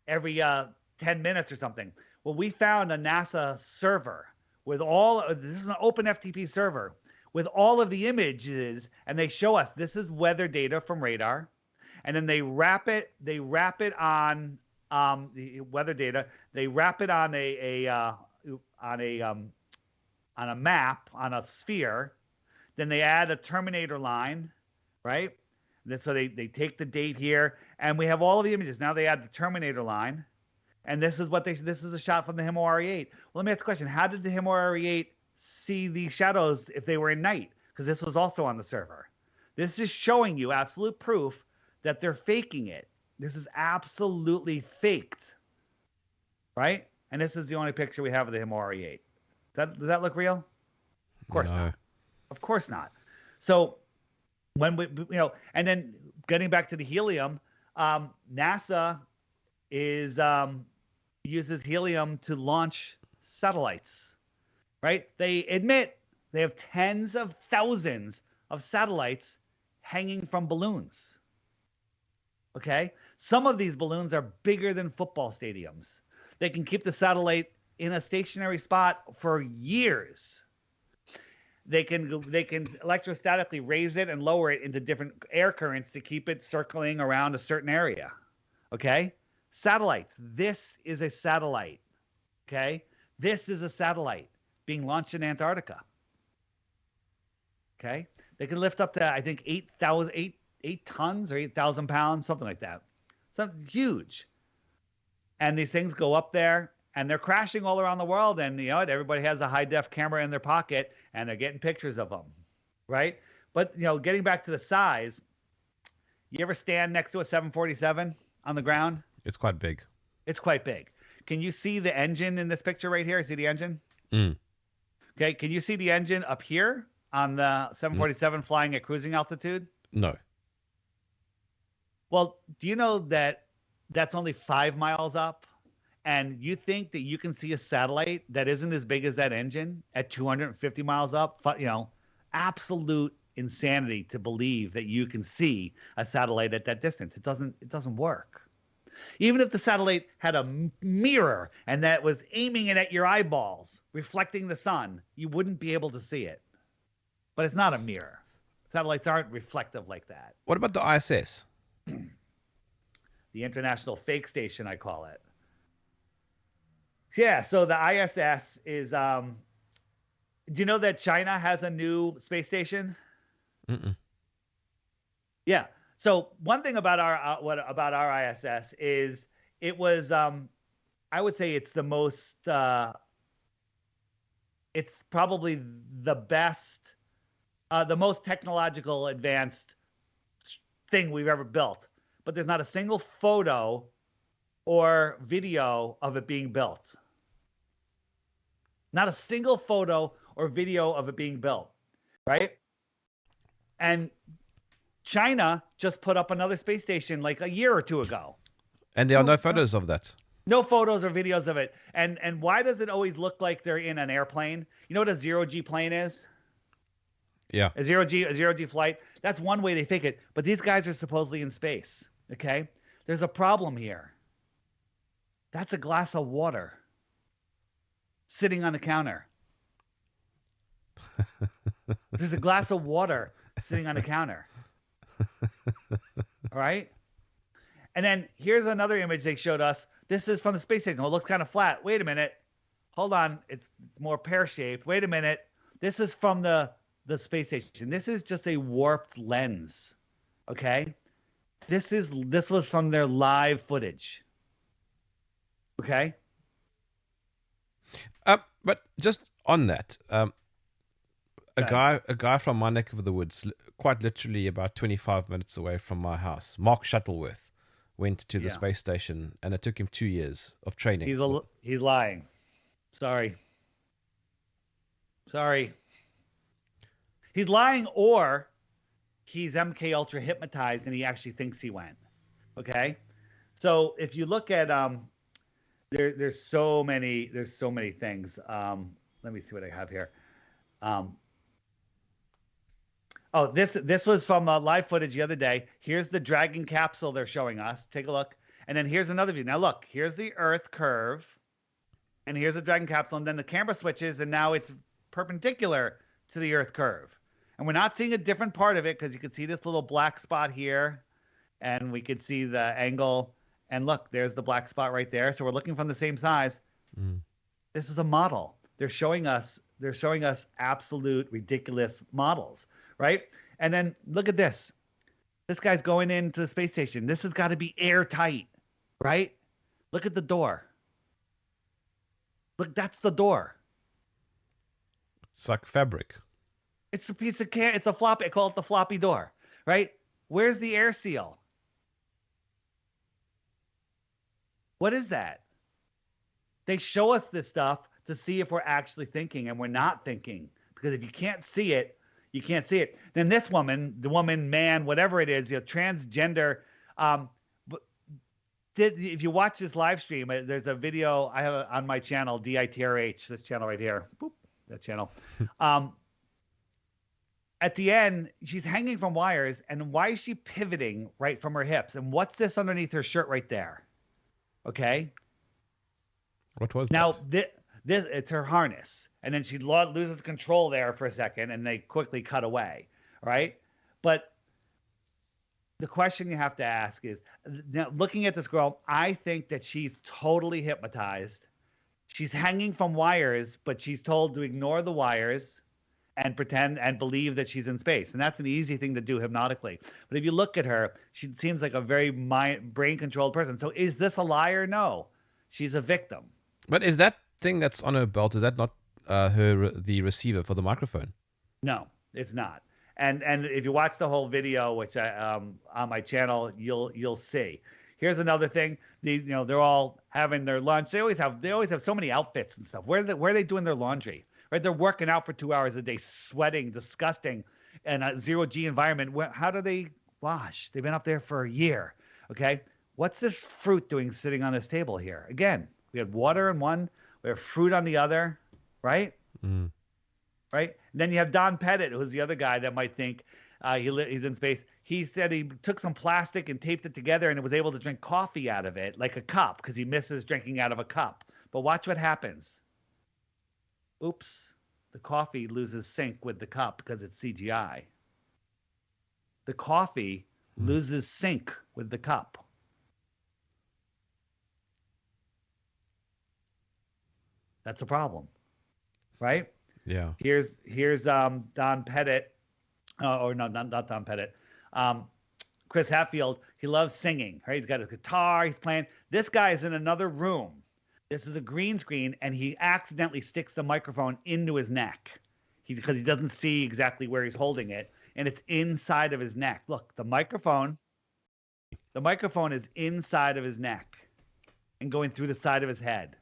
10 minutes or something. Well, we found a NASA server with this is an open FTP server with all of the images, and they show us this is weather data from radar, and then they wrap it on the weather data. They wrap it on a map, on a sphere. Then they add a terminator line, right? So they take the date here, and we have all of the images. Now they add the terminator line, and this is a shot from the Himawari 8. Well, let me ask a question. How did the Himawari 8 see these shadows if they were in night? Because this was also on the server. This is showing you absolute proof that they're faking it. This is absolutely faked, right? And this is the only picture we have of the Himawari 8. Does that look real? Of course not. Of course not. So when and then getting back to the helium, NASA uses helium to launch satellites, right? They admit they have tens of thousands of satellites hanging from balloons. Okay? Some of these balloons are bigger than football stadiums. They can keep the satellite in a stationary spot for years. They can electrostatically raise it and lower it into different air currents to keep it circling around a certain area. Okay? Satellites. This is a satellite. Okay? This is a satellite being launched in Antarctica. Okay? They can lift up to, I think, 8 tons or 8,000 pounds, something like that. Something huge. And these things go up there, and they're crashing all around the world. And everybody has a high-def camera in their pocket, and they're getting pictures of them, right? But getting back to the size, you ever stand next to a 747 on the ground? It's quite big. It's quite big. Can you see the engine in this picture right here? See the engine? Mm. Okay. Can you see the engine up here on the 747 flying at cruising altitude? No. Well, do you know that that's only 5 miles up? And you think that you can see a satellite that isn't as big as that engine at 250 miles up? Absolute insanity to believe that you can see a satellite at that distance. It doesn't work. Even if the satellite had a mirror and that was aiming it at your eyeballs, reflecting the sun, you wouldn't be able to see it. But it's not a mirror. Satellites aren't reflective like that. What about the ISS? The International Fake Station, I call it. Yeah, so the ISS is do you know that China has a new space station? Mm-mm. Yeah. So one thing about our ISS is it was I would say it's the most it's probably the best the most technological advanced thing we've ever built. But there's not a single photo or video of it being built. Not a single photo or video of it being built, right? And China just put up another space station like a year or two ago. And there are no photos of that. No photos or videos of it. And why does it always look like they're in an airplane? You know what a zero-G plane is? Yeah. A zero G flight. That's one way they fake it. But these guys are supposedly in space. Okay. There's a problem here. That's a glass of water sitting on the counter. There's a glass of water sitting on the counter. All right. And then here's another image they showed us. This is from the space station. It looks kind of flat. Wait a minute. Hold on. It's more pear-shaped. Wait a minute. This is from the space station. This is just a warped lens. Okay? This was from their live footage. Okay? But just on that, a guy from my neck of the woods, quite literally about 25 minutes away from my house, Mark Shuttleworth, went to the space station, and it took him 2 years of training. He's lying. Sorry. He's lying, or he's MK Ultra hypnotized and he actually thinks he went. Okay? So if you look at there's so many things. Let me see what I have here. This was from live footage the other day. Here's the Dragon capsule they're showing us. Take a look. And then here's another view. Now look, here's the Earth curve. And here's the Dragon capsule. And then the camera switches, and now it's perpendicular to the Earth curve. And we're not seeing a different part of it because you can see this little black spot here. And we could see the angle. And look, there's the black spot right there. So we're looking from the same size. This is a model. They're showing us absolute ridiculous models, right? And then look at this. This guy's going into the space station. This has got to be airtight, right? Look at the door. Look, that's the door. It's like fabric. It's a piece of it's a floppy. I call it the floppy door, right? Where's the air seal? What is that? They show us this stuff to see if we're actually thinking, and we're not thinking. Because if you can't see it, you can't see it. Then this woman, the woman, man, whatever it is, transgender. If you watch this live stream, there's a video I have on my channel, DITRH, this channel right here. Boop, that channel. At the end, she's hanging from wires, and why is she pivoting right from her hips? And what's this underneath her shirt right there? Okay. What was now, that? This it's her harness, and then she loses control there for a second, and they quickly cut away, right? But the question you have to ask is, now looking at this girl, I think that she's totally hypnotized. She's hanging from wires, but she's told to ignore the wires and pretend and believe that she's in space, and that's an easy thing to do hypnotically. But if you look at her, she seems like a very brain-controlled person. So is this a liar? No, she's a victim. But is that thing that's on her belt, is that not the receiver for the microphone? No, it's not. And if you watch the whole video, which I on my channel, you'll see. Here's another thing. They're all having their lunch. They always have so many outfits and stuff. Where are they doing their laundry? Right? They're working out for 2 hours a day, sweating, disgusting, in a zero-G environment. How do they wash? They've been up there for a year. Okay. What's this fruit doing sitting on this table here? Again, we had water in one. We have fruit on the other, right? Right? And then you have Don Pettit, who's the other guy that might think he's in space. He said he took some plastic and taped it together and was able to drink coffee out of it, like a cup, because he misses drinking out of a cup. But watch what happens. Oops. The coffee loses sync with the cup because it's CGI. The coffee loses sync with the cup. That's a problem, right? Yeah. Here's Don Pettit, or no, not Don Pettit. Chris Hatfield. He loves singing. Right? He's got his guitar. He's playing. This guy is in another room. This is a green screen, and he accidentally sticks the microphone into his neck because he doesn't see exactly where he's holding it, and it's inside of his neck. Look, the microphone is inside of his neck and going through the side of his head.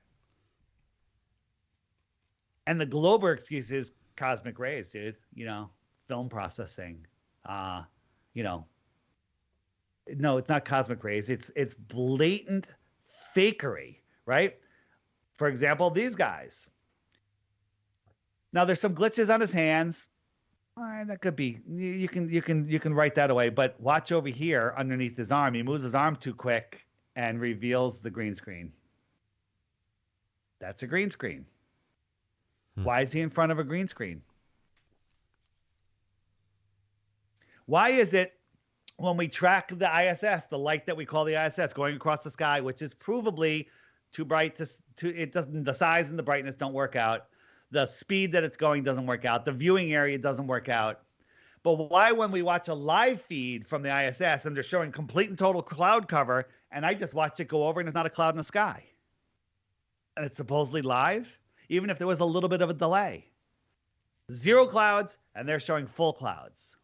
And the Glober excuse is cosmic rays, dude. Film processing. No, it's not cosmic rays. It's blatant fakery, right? For example, these guys. Now, there's some glitches on his hands. That could be. You can write that away. But watch over here underneath his arm. He moves his arm too quick and reveals the green screen. That's a green screen. Why is he in front of a green screen? Why is it when we track the ISS, the light that we call the ISS going across the sky, which is provably too bright it doesn't, the size and the brightness don't work out. The speed that it's going doesn't work out. The viewing area doesn't work out. But why, when we watch a live feed from the ISS and they're showing complete and total cloud cover, and I just watch it go over and there's not a cloud in the sky, and it's supposedly live, even if there was a little bit of a delay? Zero clouds, and they're showing full clouds.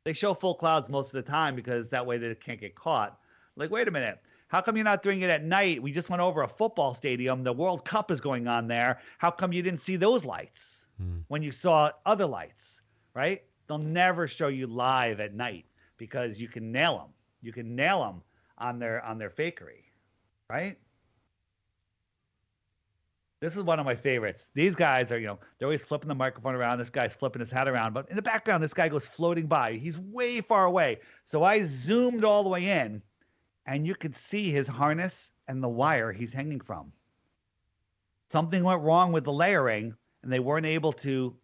They show full clouds most of the time because that way they can't get caught. Like, wait a minute. How come you're not doing it at night? We just went over a football stadium. The World Cup is going on there. How come you didn't see those lights when you saw other lights, right? They'll never show you live at night because you can nail them. You can nail them on their fakery, right? This is one of my favorites. These guys are, they're always flipping the microphone around. This guy's flipping his hat around. But in the background, this guy goes floating by. He's way far away. So I zoomed all the way in, and you could see his harness and the wire he's hanging from. Something went wrong with the layering, and they weren't able to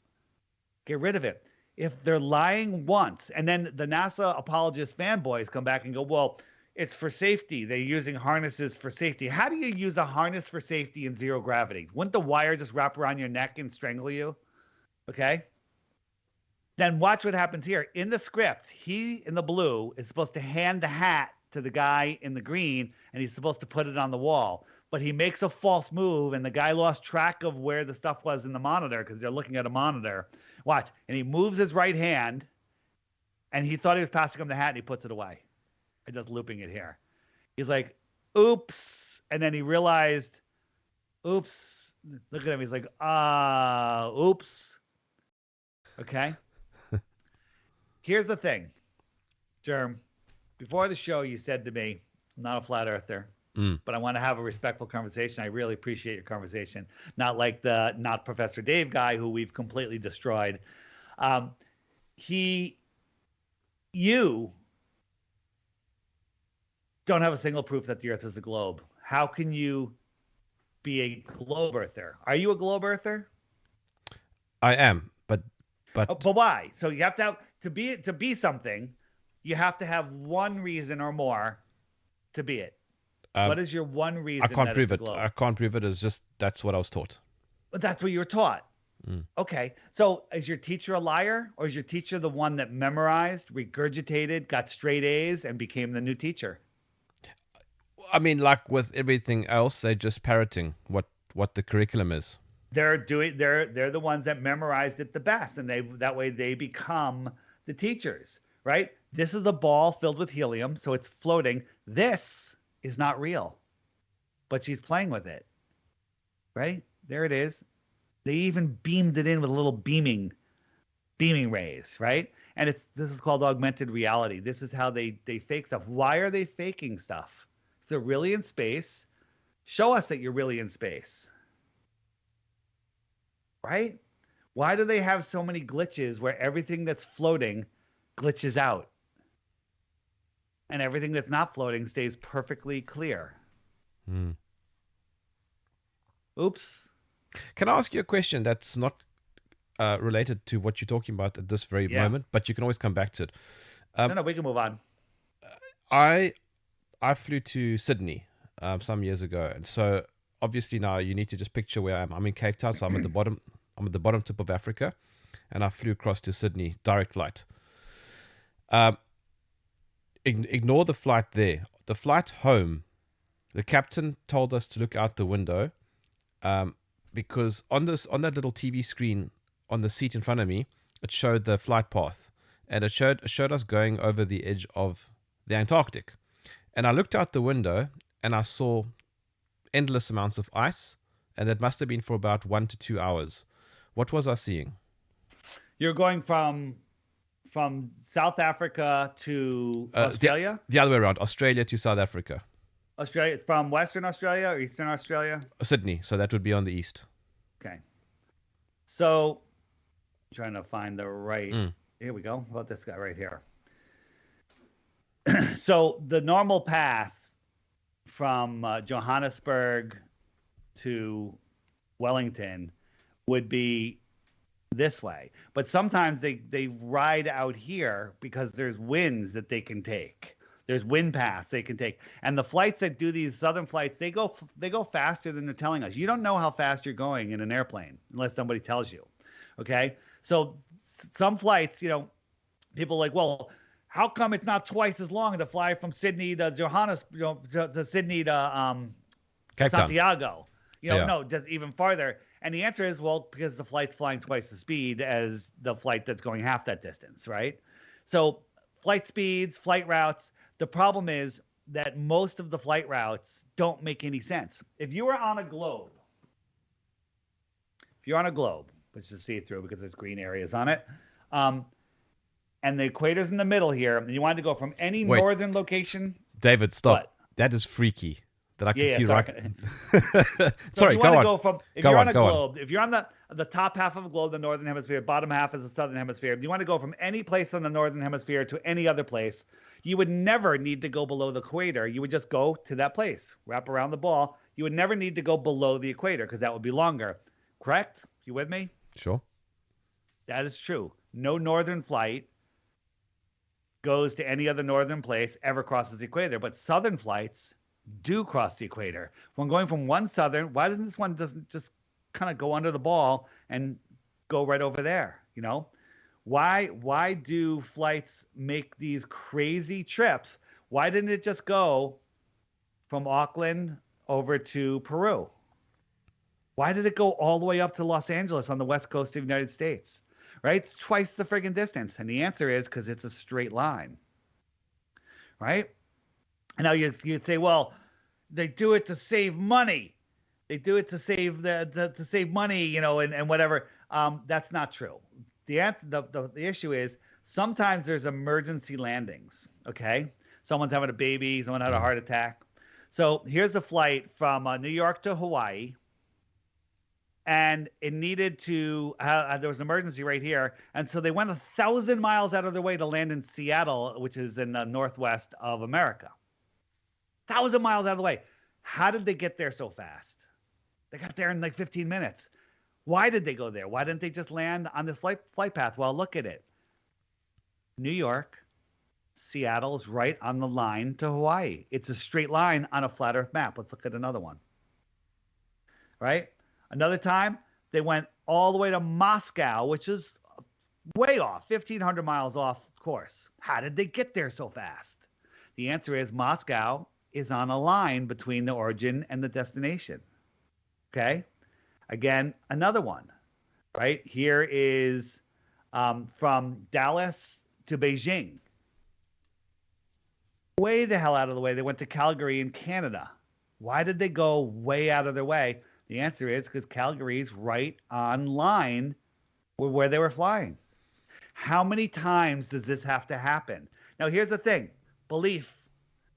get rid of it. If they're lying once, and then the NASA apologist fanboys come back and go, well, it's for safety. They're using harnesses for safety. How do you use a harness for safety in zero gravity? Wouldn't the wire just wrap around your neck and strangle you? Okay. Then watch what happens here. In the script, he in the blue is supposed to hand the hat to the guy in the green, and he's supposed to put it on the wall. But he makes a false move, and the guy lost track of where the stuff was in the monitor because they're looking at a monitor. Watch. And he moves his right hand, and he thought he was passing him the hat, and he puts it away. I'm just looping it here. He's like, oops. And then he realized, oops. Look at him. He's like, oops. Okay. Here's the thing, Jerm. Before the show, you said to me, I'm not a flat earther, but I want to have a respectful conversation. I really appreciate your conversation. Not like the not Professor Dave guy who we've completely destroyed. You don't have a single proof that the Earth is a globe. How can you be a globe earther? Are you a globe earther? I am, but why? So you have to have to be something. You have to have one reason or more to be it. What is your one reason? I can't prove it. I can't prove it. It's just that's what I was taught. But that's what you were taught. Okay. So is your teacher a liar, or is your teacher the one that memorized, regurgitated, got straight A's, and became the new teacher? I mean, like with everything else, they're just parroting what the curriculum is. They're the ones that memorized it the best, and that way they become the teachers, right? This is a ball filled with helium, so it's floating. This is not real, but she's playing with it, right? There it is. They even beamed it in with a little beaming rays, right? And this is called augmented reality. This is how they fake stuff. Why are they faking stuff? If they're really in space, show us that you're really in space, right? Why do they have so many glitches where everything that's floating glitches out and everything that's not floating stays perfectly clear? Oops. Can I ask you a question that's not related to what you're talking about at this very moment, but you can always come back to it? No, we can move on. I flew to Sydney some years ago, and so obviously now you need to just picture where I am. I'm in Cape Town, so I'm at the bottom. I'm at the bottom tip of Africa, and I flew across to Sydney, direct flight. Ignore the flight there. The flight home, the captain told us to look out the window, because on that little TV screen on the seat in front of me, it showed the flight path, and it showed us going over the edge of the Antarctic. And I looked out the window and I saw endless amounts of ice, and that must have been for about 1 to 2 hours. What was I seeing? You're going from South Africa to Australia? The other way around, Australia to South Africa. Australia, from Western Australia or Eastern Australia? Sydney, so that would be on the east. Okay. So trying to find the right. Mm. Here we go. How about this guy right here? So the normal path from Johannesburg to Wellington would be this way. But sometimes they ride out here because there's winds that they can take. There's wind paths they can take. And the flights that do these southern flights, they go faster than they're telling us. You don't know how fast you're going in an airplane unless somebody tells you. Okay? So some flights, people are like, well, how come it's not twice as long to fly from Sydney to Johannesburg, to Sydney to Cape Town. Santiago? Yeah. No, just even farther. And the answer is, well, because the flight's flying twice the speed as the flight that's going half that distance, right? So flight speeds, flight routes. The problem is that most of the flight routes don't make any sense. If you were on a globe, which is see-through because there's green areas on it, and the equator's in the middle here, and you wanted to go from any northern location. David, stop. What? That is freaky. That I can see sorry. right. So Sorry, if go on. If you're on a globe, if you're on the top half of a globe, the northern hemisphere, bottom half is the southern hemisphere. If you want to go from any place on the northern hemisphere to any other place, you would never need to go below the equator. You would just go to that place, wrap around the ball. You would never need to go below the equator because that would be longer. Correct? You with me? Sure. That is true. No northern flight goes to any other northern place, ever crosses the equator. But southern flights do cross the equator. When going from one southern, why doesn't this one just kind of go under the ball and go right over there? Why do flights make these crazy trips? Why didn't it just go from Auckland over to Peru? Why did it go all the way up to Los Angeles on the west coast of the United States? Right? It's twice the friggin' distance. And the answer is because it's a straight line. Right? And now you'd say, well, they do it to save money. They do it to save to save money, and whatever. That's not true. The issue is sometimes there's emergency landings. Okay, someone's having a baby, someone had a heart attack. So here's the flight from New York to Hawaii, and it needed to. There was an emergency right here, and so they went 1,000 miles out of their way to land in Seattle, which is in the northwest of America. 1,000 miles out of the way. How did they get there so fast? They got there in like 15 minutes. Why did they go there? Why didn't they just land on this flight path? Well, look at it. New York, Seattle's right on the line to Hawaii. It's a straight line on a flat earth map. Let's look at another one. Right? Another time, they went all the way to Moscow, which is way off, 1,500 miles off course. How did they get there so fast? The answer is Moscow is on a line between the origin and the destination. Okay? Again, another one, right? Here is from Dallas to Beijing. Way the hell out of the way. They went to Calgary in Canada. Why did they go way out of their way? The answer is because Calgary's right on line with where they were flying. How many times does this have to happen? Now, here's the thing. Belief.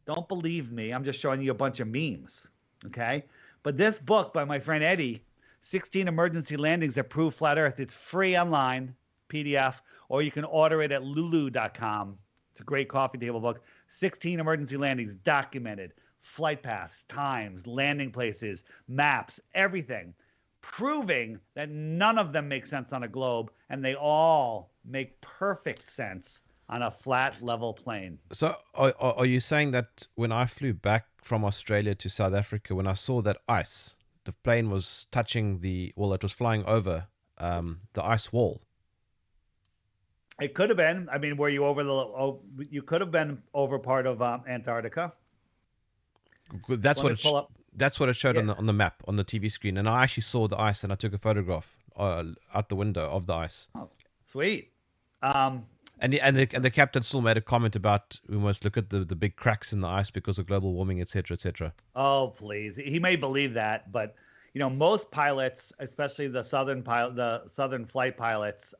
Don't believe me. I'm just showing you a bunch of memes. Okay? But this book by my friend Eddie, 16 Emergency Landings That Prove Flat Earth, it's free online, PDF, or you can order it at lulu.com. It's a great coffee table book. 16 emergency landings documented, flight paths, times, landing places, maps, everything, proving that none of them make sense on a globe, and they all make perfect sense on a flat, level plane. So are you saying that when I flew back from Australia to South Africa, when I saw that ice, the plane was touching it was flying over the ice wall? It could have been. I mean, were you you could have been over part of Antarctica. That's what it showed on the map, on the TV screen. And I actually saw the ice and I took a photograph out the window of the ice. Oh, sweet. And the captain still made a comment about we must look at the big cracks in the ice because of global warming, etc., etc. Oh, please. He may believe that, but most pilots, especially the southern flight pilots,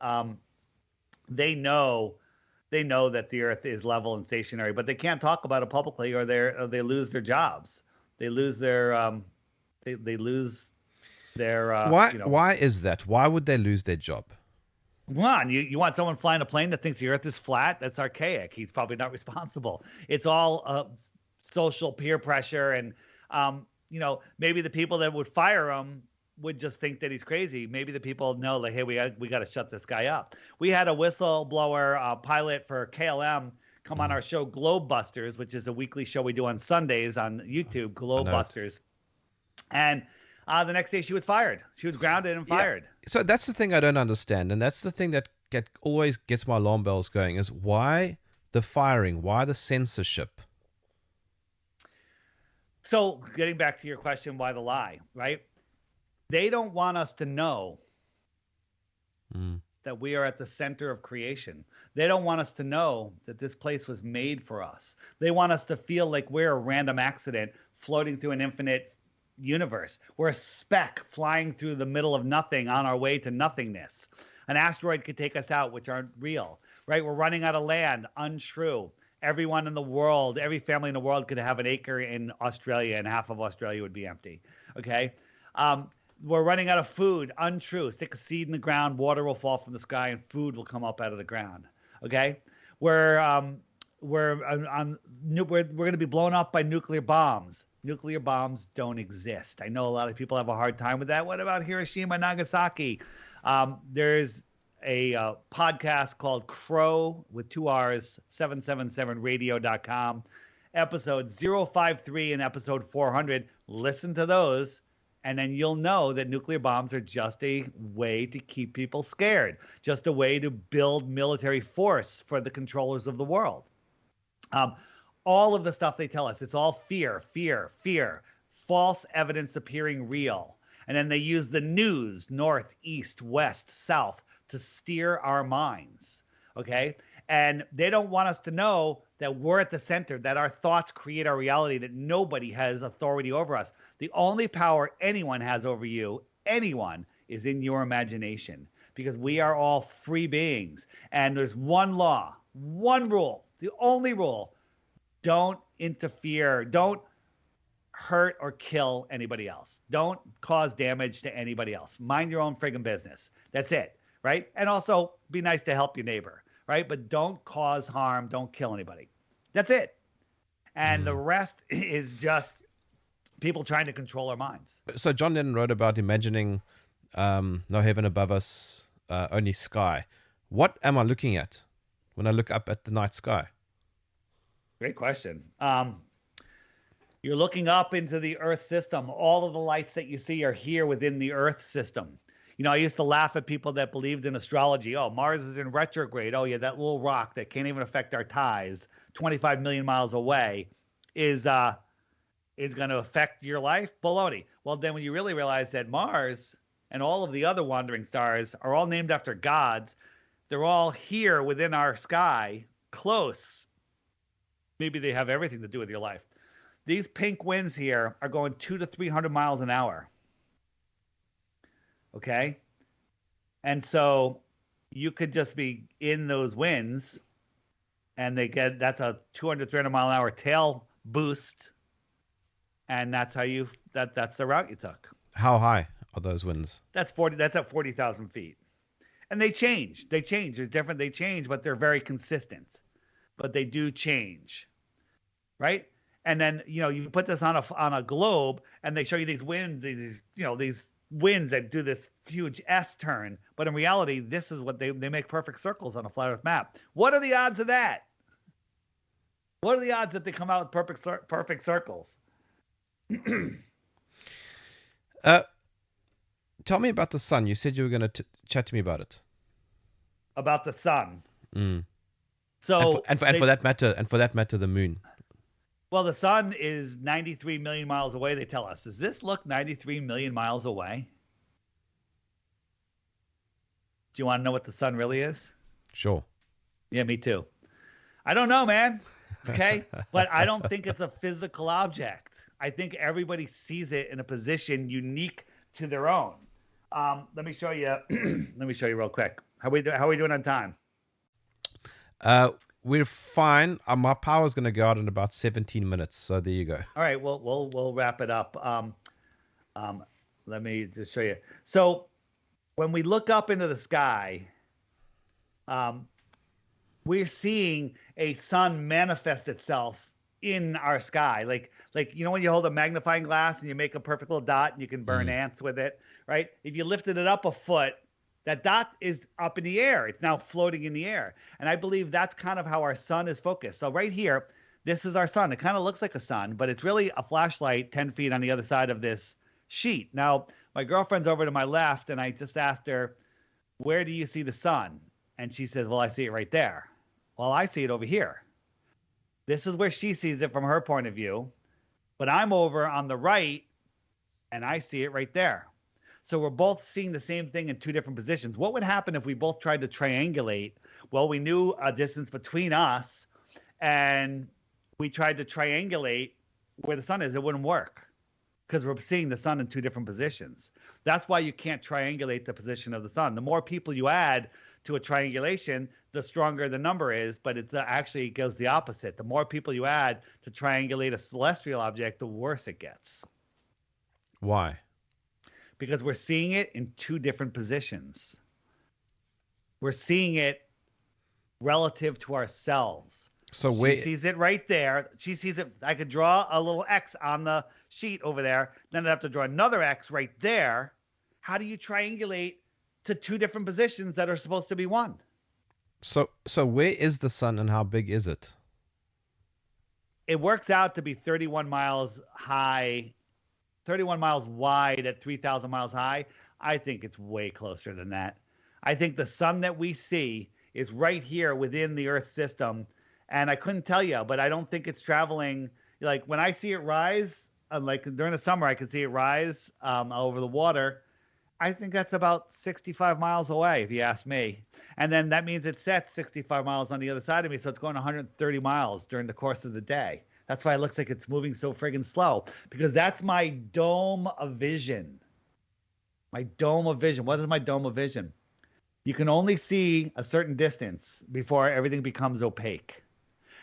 they know that the Earth is level and stationary, but they can't talk about it publicly, or they lose their jobs. They lose their Why is that? Why would they lose their job? Come on, you want someone flying a plane that thinks the Earth is flat? That's archaic. He's probably not responsible. It's all social peer pressure, and maybe the people that would fire him would just think that he's crazy. Maybe the people know, like, hey, we got to shut this guy up. We had a whistleblower pilot for KLM come on our show, Globebusters, which is a weekly show we do on Sundays on YouTube, Globebusters, and the next day she was fired. She was grounded and fired. Yeah. So that's the thing I don't understand. And that's the thing that always gets my alarm bells going is why the firing? Why the censorship? So getting back to your question, why the lie, right? They don't want us to know that we are at the center of creation. They don't want us to know that this place was made for us. They want us to feel like we're a random accident floating through an infinite universe. We're a speck flying through the middle of nothing on our way to nothingness. An asteroid could take us out, which aren't real, right? We're running out of land, untrue. Everyone in the world, every family in the world could have an acre in Australia and half of Australia would be empty, okay? We're running out of food, untrue. Stick a seed in the ground, water will fall from the sky and food will come up out of the ground, okay? We're going to be blown up by nuclear bombs. Nuclear bombs don't exist. I know a lot of people have a hard time with that. What about Hiroshima, Nagasaki? There's a podcast called Crow with 2 R's, 777radio.com, episode 053 and episode 400. Listen to those, and then you'll know that nuclear bombs are just a way to keep people scared, just a way to build military force for the controllers of the world. All of the stuff they tell us, it's all fear, fear, fear, false evidence appearing real. And then they use the news, north, east, west, south, to steer our minds, okay? And they don't want us to know that we're at the center, that our thoughts create our reality, that nobody has authority over us. The only power anyone has over you, anyone, is in your imagination, because we are all free beings. And there's one law, one rule, the only rule: don't interfere. Don't hurt or kill anybody else. Don't cause damage to anybody else. Mind your own friggin' business. That's it, right? And also be nice to help your neighbor, right? But don't cause harm. Don't kill anybody. That's it. And the rest is just people trying to control our minds. So John Lennon wrote about imagining no heaven above us, only sky. What am I looking at when I look up at the night sky? Great question. You're looking up into the Earth system. All of the lights that you see are here within the Earth system. You know, I used to laugh at people that believed in astrology. Oh, Mars is in retrograde. Oh, yeah, that little rock that can't even affect our ties 25 million miles away is going to affect your life. Baloney. Well, then when you really realize that Mars and all of the other wandering stars are all named after gods, they're all here within our sky, close. Maybe they have everything to do with your life. These pink winds here are going 200 to 300 miles an hour. Okay? And so you could just be in those winds and that's a 200, 300 mile an hour tail boost. And that's how that's the route you took. How high are those winds? That's at 40,000 feet. And they change. They're different. They change, but they're very consistent. But they do change. Right? And then, you put this on a globe and they show you these winds, these winds that do this huge S turn. But in reality, this is what they make perfect circles on a flat Earth map. What are the odds of that? What are the odds that they come out with perfect circles? Tell me about the sun. You said you were going to chat to me about it. About the sun. So and for that matter, the moon. Well, the sun is 93 million miles away, they tell us. Does this look 93 million miles away? Do you want to know what the sun really is? Sure. Yeah, me too. I don't know, man. Okay? But I don't think it's a physical object. I think everybody sees it in a position unique to their own. Let me show you. Let me show you real quick. How we doing on time? We're fine. My power's going to go out in about 17 minutes. So there you go. All right. We'll wrap it up. Let me just show you. So when we look up into the sky, Um, we're seeing a sun manifest itself in our sky. Like when you hold a magnifying glass and you make a perfect little dot and you can burn Mm. ants with it, right? If you lifted it up a foot, that dot is up in the air. It's now floating in the air. And I believe that's kind of how our sun is focused. So right here, this is our sun. It kind of looks like a sun, but it's really a flashlight 10 feet on the other side of this sheet. Now, my girlfriend's over to my left, and I just asked her, where do you see the sun? And she says, well, I see it right there. Well, I see it over here. This is where she sees it from her point of view, but I'm over on the right and I see it right there. So we're both seeing the same thing in two different positions. What would happen if we both tried to triangulate? Well, we knew a distance between us and we tried to triangulate where the sun is. It wouldn't work because we're seeing the sun in two different positions. That's why you can't triangulate the position of the sun. The more people you add to a triangulation, the stronger the number is, but it's actually it goes the opposite. The more people you add to triangulate a celestial object, the worse it gets. Why? Because we're seeing it in two different positions. We're seeing it relative to ourselves. So she sees it right there. She sees it. I could draw a little X on the sheet over there. Then I'd have to draw another X right there. How do you triangulate to two different positions that are supposed to be one? So where is the sun and how big is it? It works out to be 31 miles high, 31 miles wide at 3,000 miles high. I think it's way closer than that. I think the sun that we see is right here within the Earth system. And I couldn't tell you, but I don't think it's traveling. Like when I see it rise, like during the summer, I can see it rise over the water. I think that's about 65 miles away, if you ask me. And then that means it sets 65 miles on the other side of me. So it's going 130 miles during the course of the day. That's why it looks like it's moving so friggin' slow, because that's my dome of vision. My dome of vision. What is my dome of vision? You can only see a certain distance before everything becomes opaque.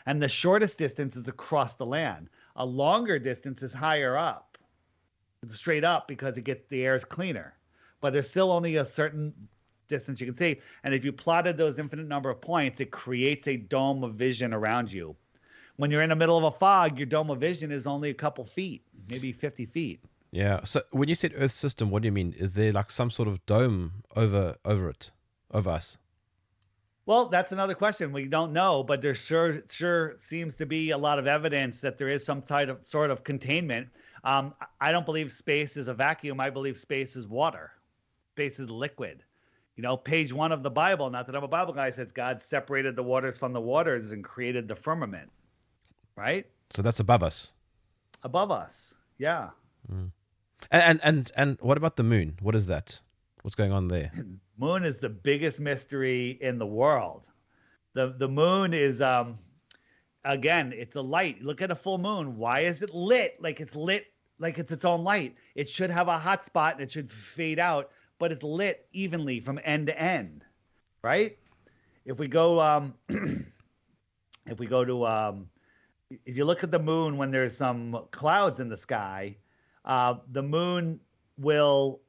And the shortest distance is across the land. A longer distance is higher up. It's straight up because the air is cleaner. But there's still only a certain distance you can see. And if you plotted those infinite number of points, it creates a dome of vision around you. When you're in the middle of a fog, your dome of vision is only a couple feet, maybe 50 feet. Yeah. So when you said Earth system, what do you mean? Is there like some sort of dome over it, over us? Well, that's another question. We don't know, but there sure seems to be a lot of evidence that there is some sort of containment. I don't believe space is a vacuum. I believe space is water. Space is liquid. Page 1 of the Bible, not that I'm a Bible guy, says God separated the waters from the waters and created the firmament. Right? So that's above us. Above us. Yeah. Mm. And what about the moon? What is that? What's going on there? Moon is the biggest mystery in the world. The moon is again, it's a light. Look at a full moon. Why is it lit? Like it's lit like it's its own light. It should have a hot spot and it should fade out, but it's lit evenly from end to end. Right? If we go if you look at the moon when there's some clouds in the sky, the moon will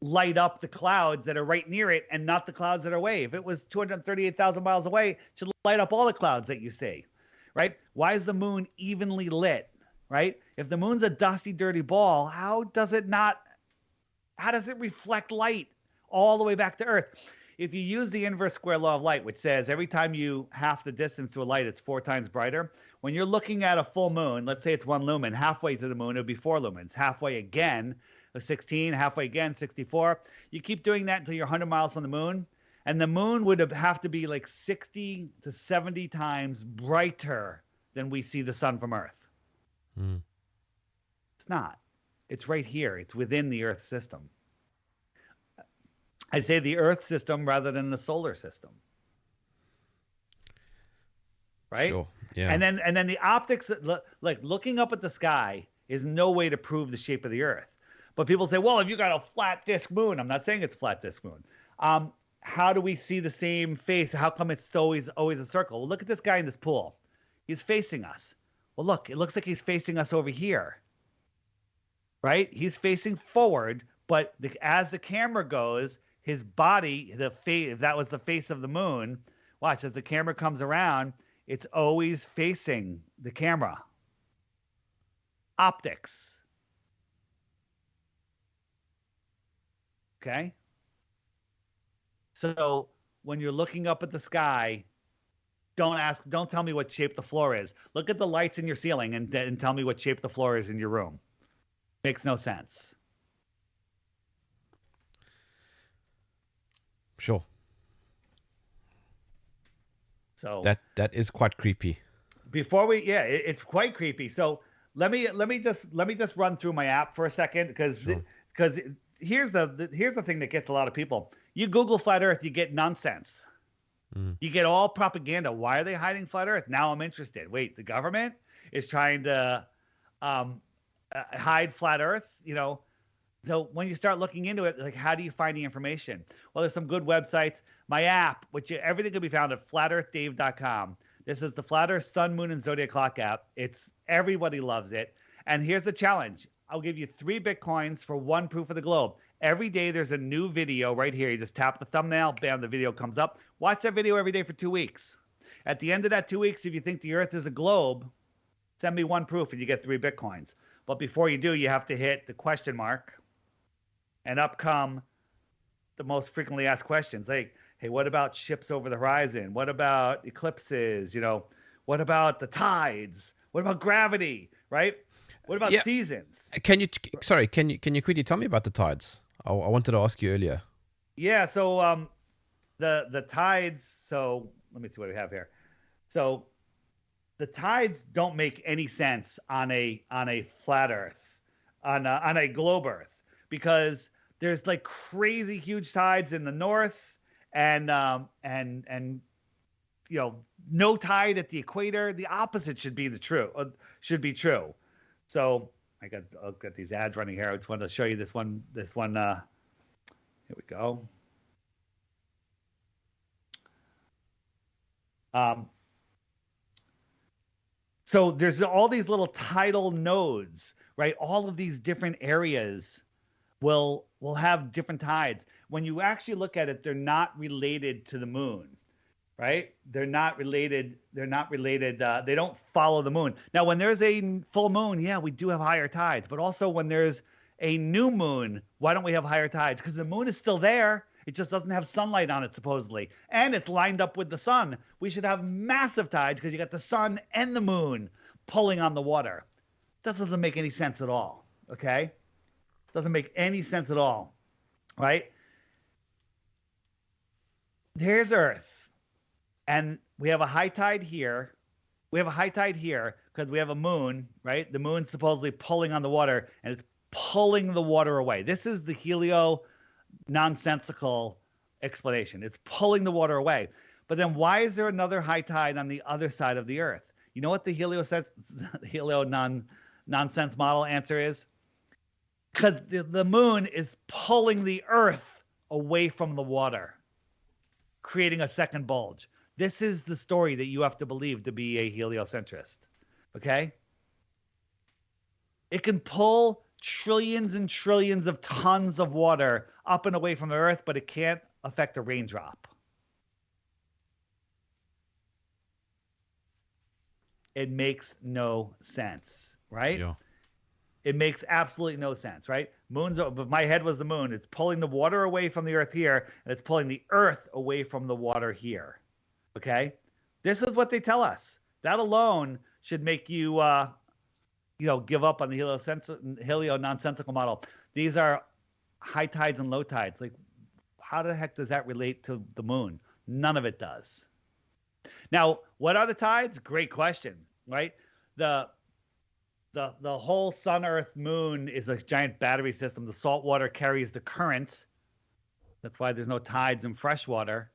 light up the clouds that are right near it and not the clouds that are away. If it was 238,000 miles away, it should light up all the clouds that you see, right? Why is the moon evenly lit, right? If the moon's a dusty, dirty ball, how does it reflect light all the way back to Earth? If you use the inverse square law of light, which says every time you half the distance to a light, it's 4 times brighter. When you're looking at a full moon, let's say it's 1 lumen, halfway to the moon, it would be 4 lumens. Halfway again, 16, halfway again, 64. You keep doing that until you're 100 miles from the moon. And the moon would have to be like 60 to 70 times brighter than we see the sun from Earth. Mm. It's not. It's right here. It's within the Earth system. I say the Earth system rather than the solar system. Right? Sure. Yeah. And then the optics, like looking up at the sky is no way to prove the shape of the Earth. But people say, well, if you got a flat disk moon, I'm not saying it's a flat disk moon. How do we see the same face? How come it's always a circle? Well, look at this guy in this pool. He's facing us. Well, look, it looks like he's facing us over here. Right? He's facing forward, but as the camera goes, his body, the face, if that was the face of the moon, Watch, as the camera comes around, it's always facing the camera. Optics. Okay? So when you're looking up at the sky, don't tell me what shape the floor is. Look at the lights in your ceiling and tell me what shape the floor is in your room. Makes no sense. Sure. So that is quite creepy. Before it's quite creepy. So let me just run through my app for a second because here's the thing that gets a lot of people. You Google flat Earth, you get nonsense. You get all propaganda. Why are they hiding flat Earth? Now I'm interested. Wait, the government is trying to hide flat Earth? So when you start looking into it, like, how do you find the information? Well, there's some good websites. My app, which everything can be found at flatearthdave.com. This is the Flat Earth Sun, Moon, and Zodiac Clock app. Everybody loves it. And here's the challenge. I'll give you 3 Bitcoins for 1 proof of the globe. Every day there's a new video right here. You just tap the thumbnail, bam, the video comes up. Watch that video every day for 2 weeks. At the end of that 2 weeks, if you think the Earth is a globe, send me 1 proof and you get 3 Bitcoins. But before you do, you have to hit the question mark. And up come the most frequently asked questions. Like, hey, what about ships over the horizon? What about eclipses? What about the tides? What about gravity? Right? What about seasons? Can you quickly tell me about the tides? I wanted to ask you earlier. Yeah. So the tides. So let me see what we have here. So the tides don't make any sense on a flat Earth, on a globe Earth, because there's like crazy huge tides in the north and no tide at the equator. The opposite should be true. So I'll get these ads running here. I just wanted to show you this one. Here we go. So there's all these little tidal nodes, right? All of these different areas will have different tides. When you actually look at it, they're not related to the moon, right? They're not related. They don't follow the moon. Now, when there's a full moon, yeah, we do have higher tides. But also when there's a new moon, why don't we have higher tides? Because the moon is still there. It just doesn't have sunlight on it, supposedly. And it's lined up with the sun. We should have massive tides because you got the sun and the moon pulling on the water. That doesn't make any sense at all, okay? Doesn't make any sense at all, right? There's Earth, and we have a high tide here. We have a high tide here because we have a moon, right? The moon's supposedly pulling on the water, and it's pulling the water away. This is the helio-nonsensical explanation. It's pulling the water away. But then why is there another high tide on the other side of the Earth? You know what the helio-nonsense model answer is? Because the moon is pulling the Earth away from the water, creating a second bulge. This is the story that you have to believe to be a heliocentrist, okay? It can pull trillions and trillions of tons of water up and away from the Earth, but it can't affect a raindrop. It makes no sense, right? Yeah. It makes absolutely no sense, right? But my head was the moon. It's pulling the water away from the Earth here, and it's pulling the Earth away from the water here. Okay? This is what they tell us. That alone should make you, give up on the helio-nonsensical model. These are high tides and low tides. Like, how the heck does that relate to the moon? None of it does. Now, what are the tides? Great question, right? The whole sun, earth, moon is a giant battery system. The salt water carries the current. That's why there's no tides in fresh water.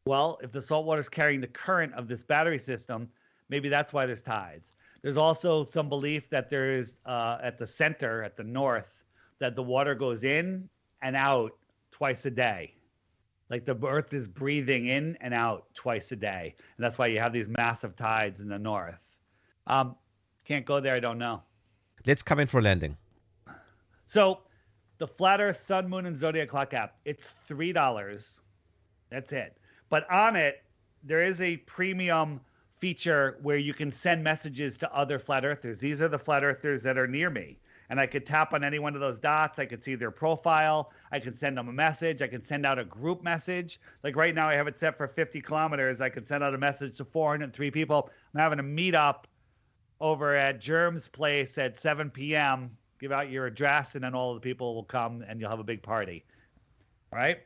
Well, if the salt water is carrying the current of this battery system, maybe that's why there's tides. There's also some belief that there is at the center, at the north, that the water goes in and out twice a day. Like the earth is breathing in and out twice a day. And that's why you have these massive tides in the north. Can't go there. I don't know. Let's come in for a landing. So the Flat Earth Sun, Moon, and Zodiac Clock app, it's $3. That's it. But on it, there is a premium feature where you can send messages to other flat earthers. These are the flat earthers that are near me. And I could tap on any one of those dots. I could see their profile. I could send them a message. I could send out a group message. Like right now, I have it set for 50 kilometers. I could send out a message to 403 people. I'm having a meetup over at Jerm's place at 7 p.m. Give out your address, and then all of the people will come, and you'll have a big party. All right?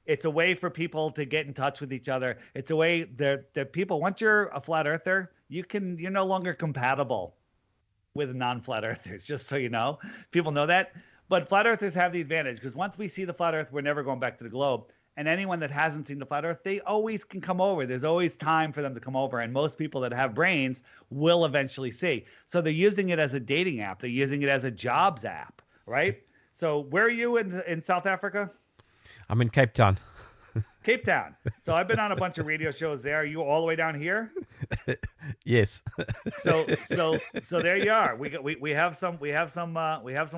It's a way for people to get in touch with each other. It's a way that people, once you're a flat earther, you're no longer compatible with non-flat earthers, just so you know. People know that. But flat earthers have the advantage because once we see the flat earth, we're never going back to the globe. And anyone that hasn't seen the flat earth, they always can come over. There's always time for them to come over. And most people that have brains will eventually see. So they're using it as a dating app. They're using it as a jobs app, right? So where are you in South Africa? I'm in Cape Town. Cape Town. So I've been on a bunch of radio shows there. Are you all the way down here? Yes. So there you are. We have some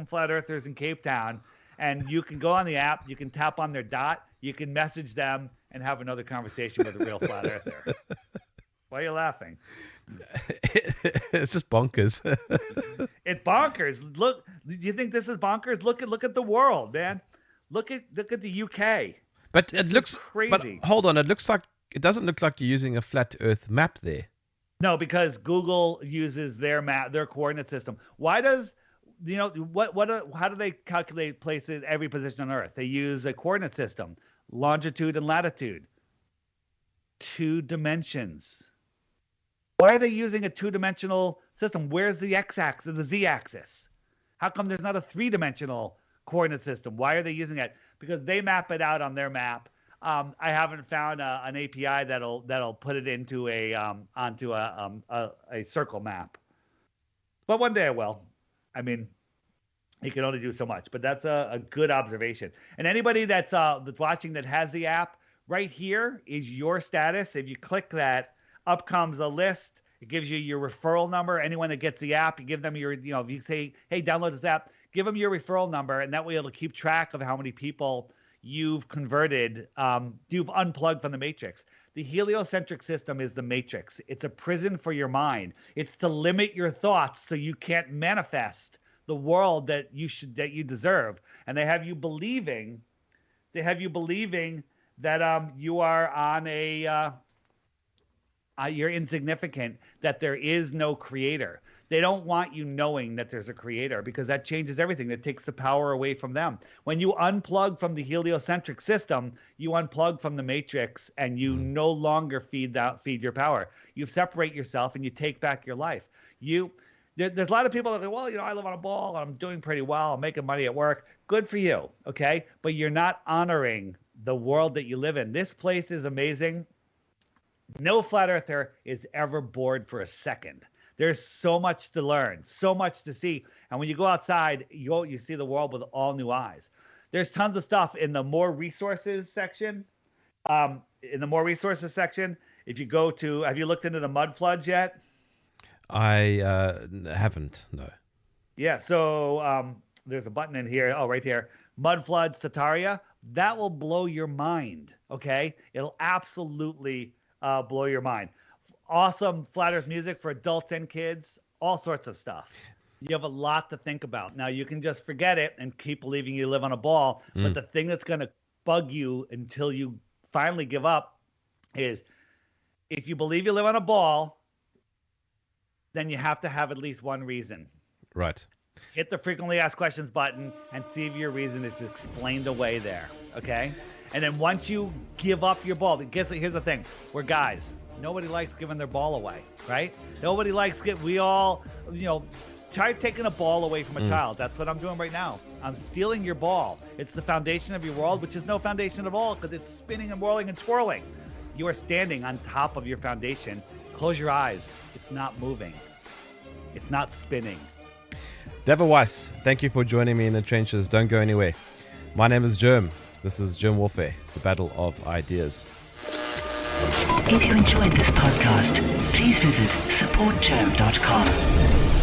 flat earthers in Cape Town, and you can go on the app. You can tap on their dot. You can message them and have another conversation with a real flat earther. Why are you laughing? It's just bonkers. It's bonkers. Look, do you think this is bonkers? Look at the world, man. Look at the UK. But This it looks is crazy. But hold on, it doesn't look like you're using a flat Earth map there. No, because Google uses their map, their coordinate system. Why does how do they calculate places, every position on Earth? They use a coordinate system, longitude and latitude, 2 dimensions. Why are they using a 2-dimensional system? Where's the x-axis and the z-axis? How come there's not a 3-dimensional coordinate system? Why are they using it? Because they map it out on their map. I haven't found an API that'll put it into onto a circle map, but one day I will. I mean, you can only do so much, but that's a good observation. And anybody that's watching that has the app, right here is your status. If you click that, up comes a list. It gives you your referral number. Anyone that gets the app, you give them your, if you say, hey, download this app, give them your referral number, and that way it'll keep track of how many people you've converted, you've unplugged from the matrix. The heliocentric system is the matrix. It's a prison for your mind. It's to limit your thoughts so you can't manifest the world that you deserve. And they have you believing that you are on you're insignificant, that there is no creator. They don't want you knowing that there's a creator because that changes everything. That takes the power away from them. When you unplug from the heliocentric system, you unplug from the matrix and you no longer feed your power. You separate yourself and you take back your life. There's a lot of people that go, well, I live on a ball. I'm doing pretty well. I'm making money at work. Good for you, okay? But you're not honoring the world that you live in. This place is amazing. No flat earther is ever bored for a second. There's so much to learn, so much to see. And when you go outside, you see the world with all new eyes. There's tons of stuff in the more resources section. If you go to, have you looked into the mud floods yet? I haven't, no. Yeah, so there's a button in here. Oh, right here. Mud floods, Tataria. That will blow your mind, okay? It'll absolutely blow your mind. Awesome flat earth music for adults and kids, all sorts of stuff. You have a lot to think about. Now, you can just forget it and keep believing you live on a ball. But the thing that's going to bug you until you finally give up is if you believe you live on a ball, then you have to have at least one reason. Right. Hit the frequently asked questions button and see if your reason is explained away there, okay? And then once you give up your ball, here's the thing. We're guys. Nobody likes giving their ball away, right? Nobody likes we all, try taking a ball away from a child. That's what I'm doing right now. I'm stealing your ball. It's the foundation of your world, which is no foundation at all because it's spinning and whirling and twirling. You are standing on top of your foundation. Close your eyes. It's not moving. It's not spinning. Deborah Weiss, thank you for joining me in the trenches. Don't go anywhere. My name is Jerm. This is Jerm Warfare, the battle of ideas. If you enjoyed this podcast, please visit supportjerm.com.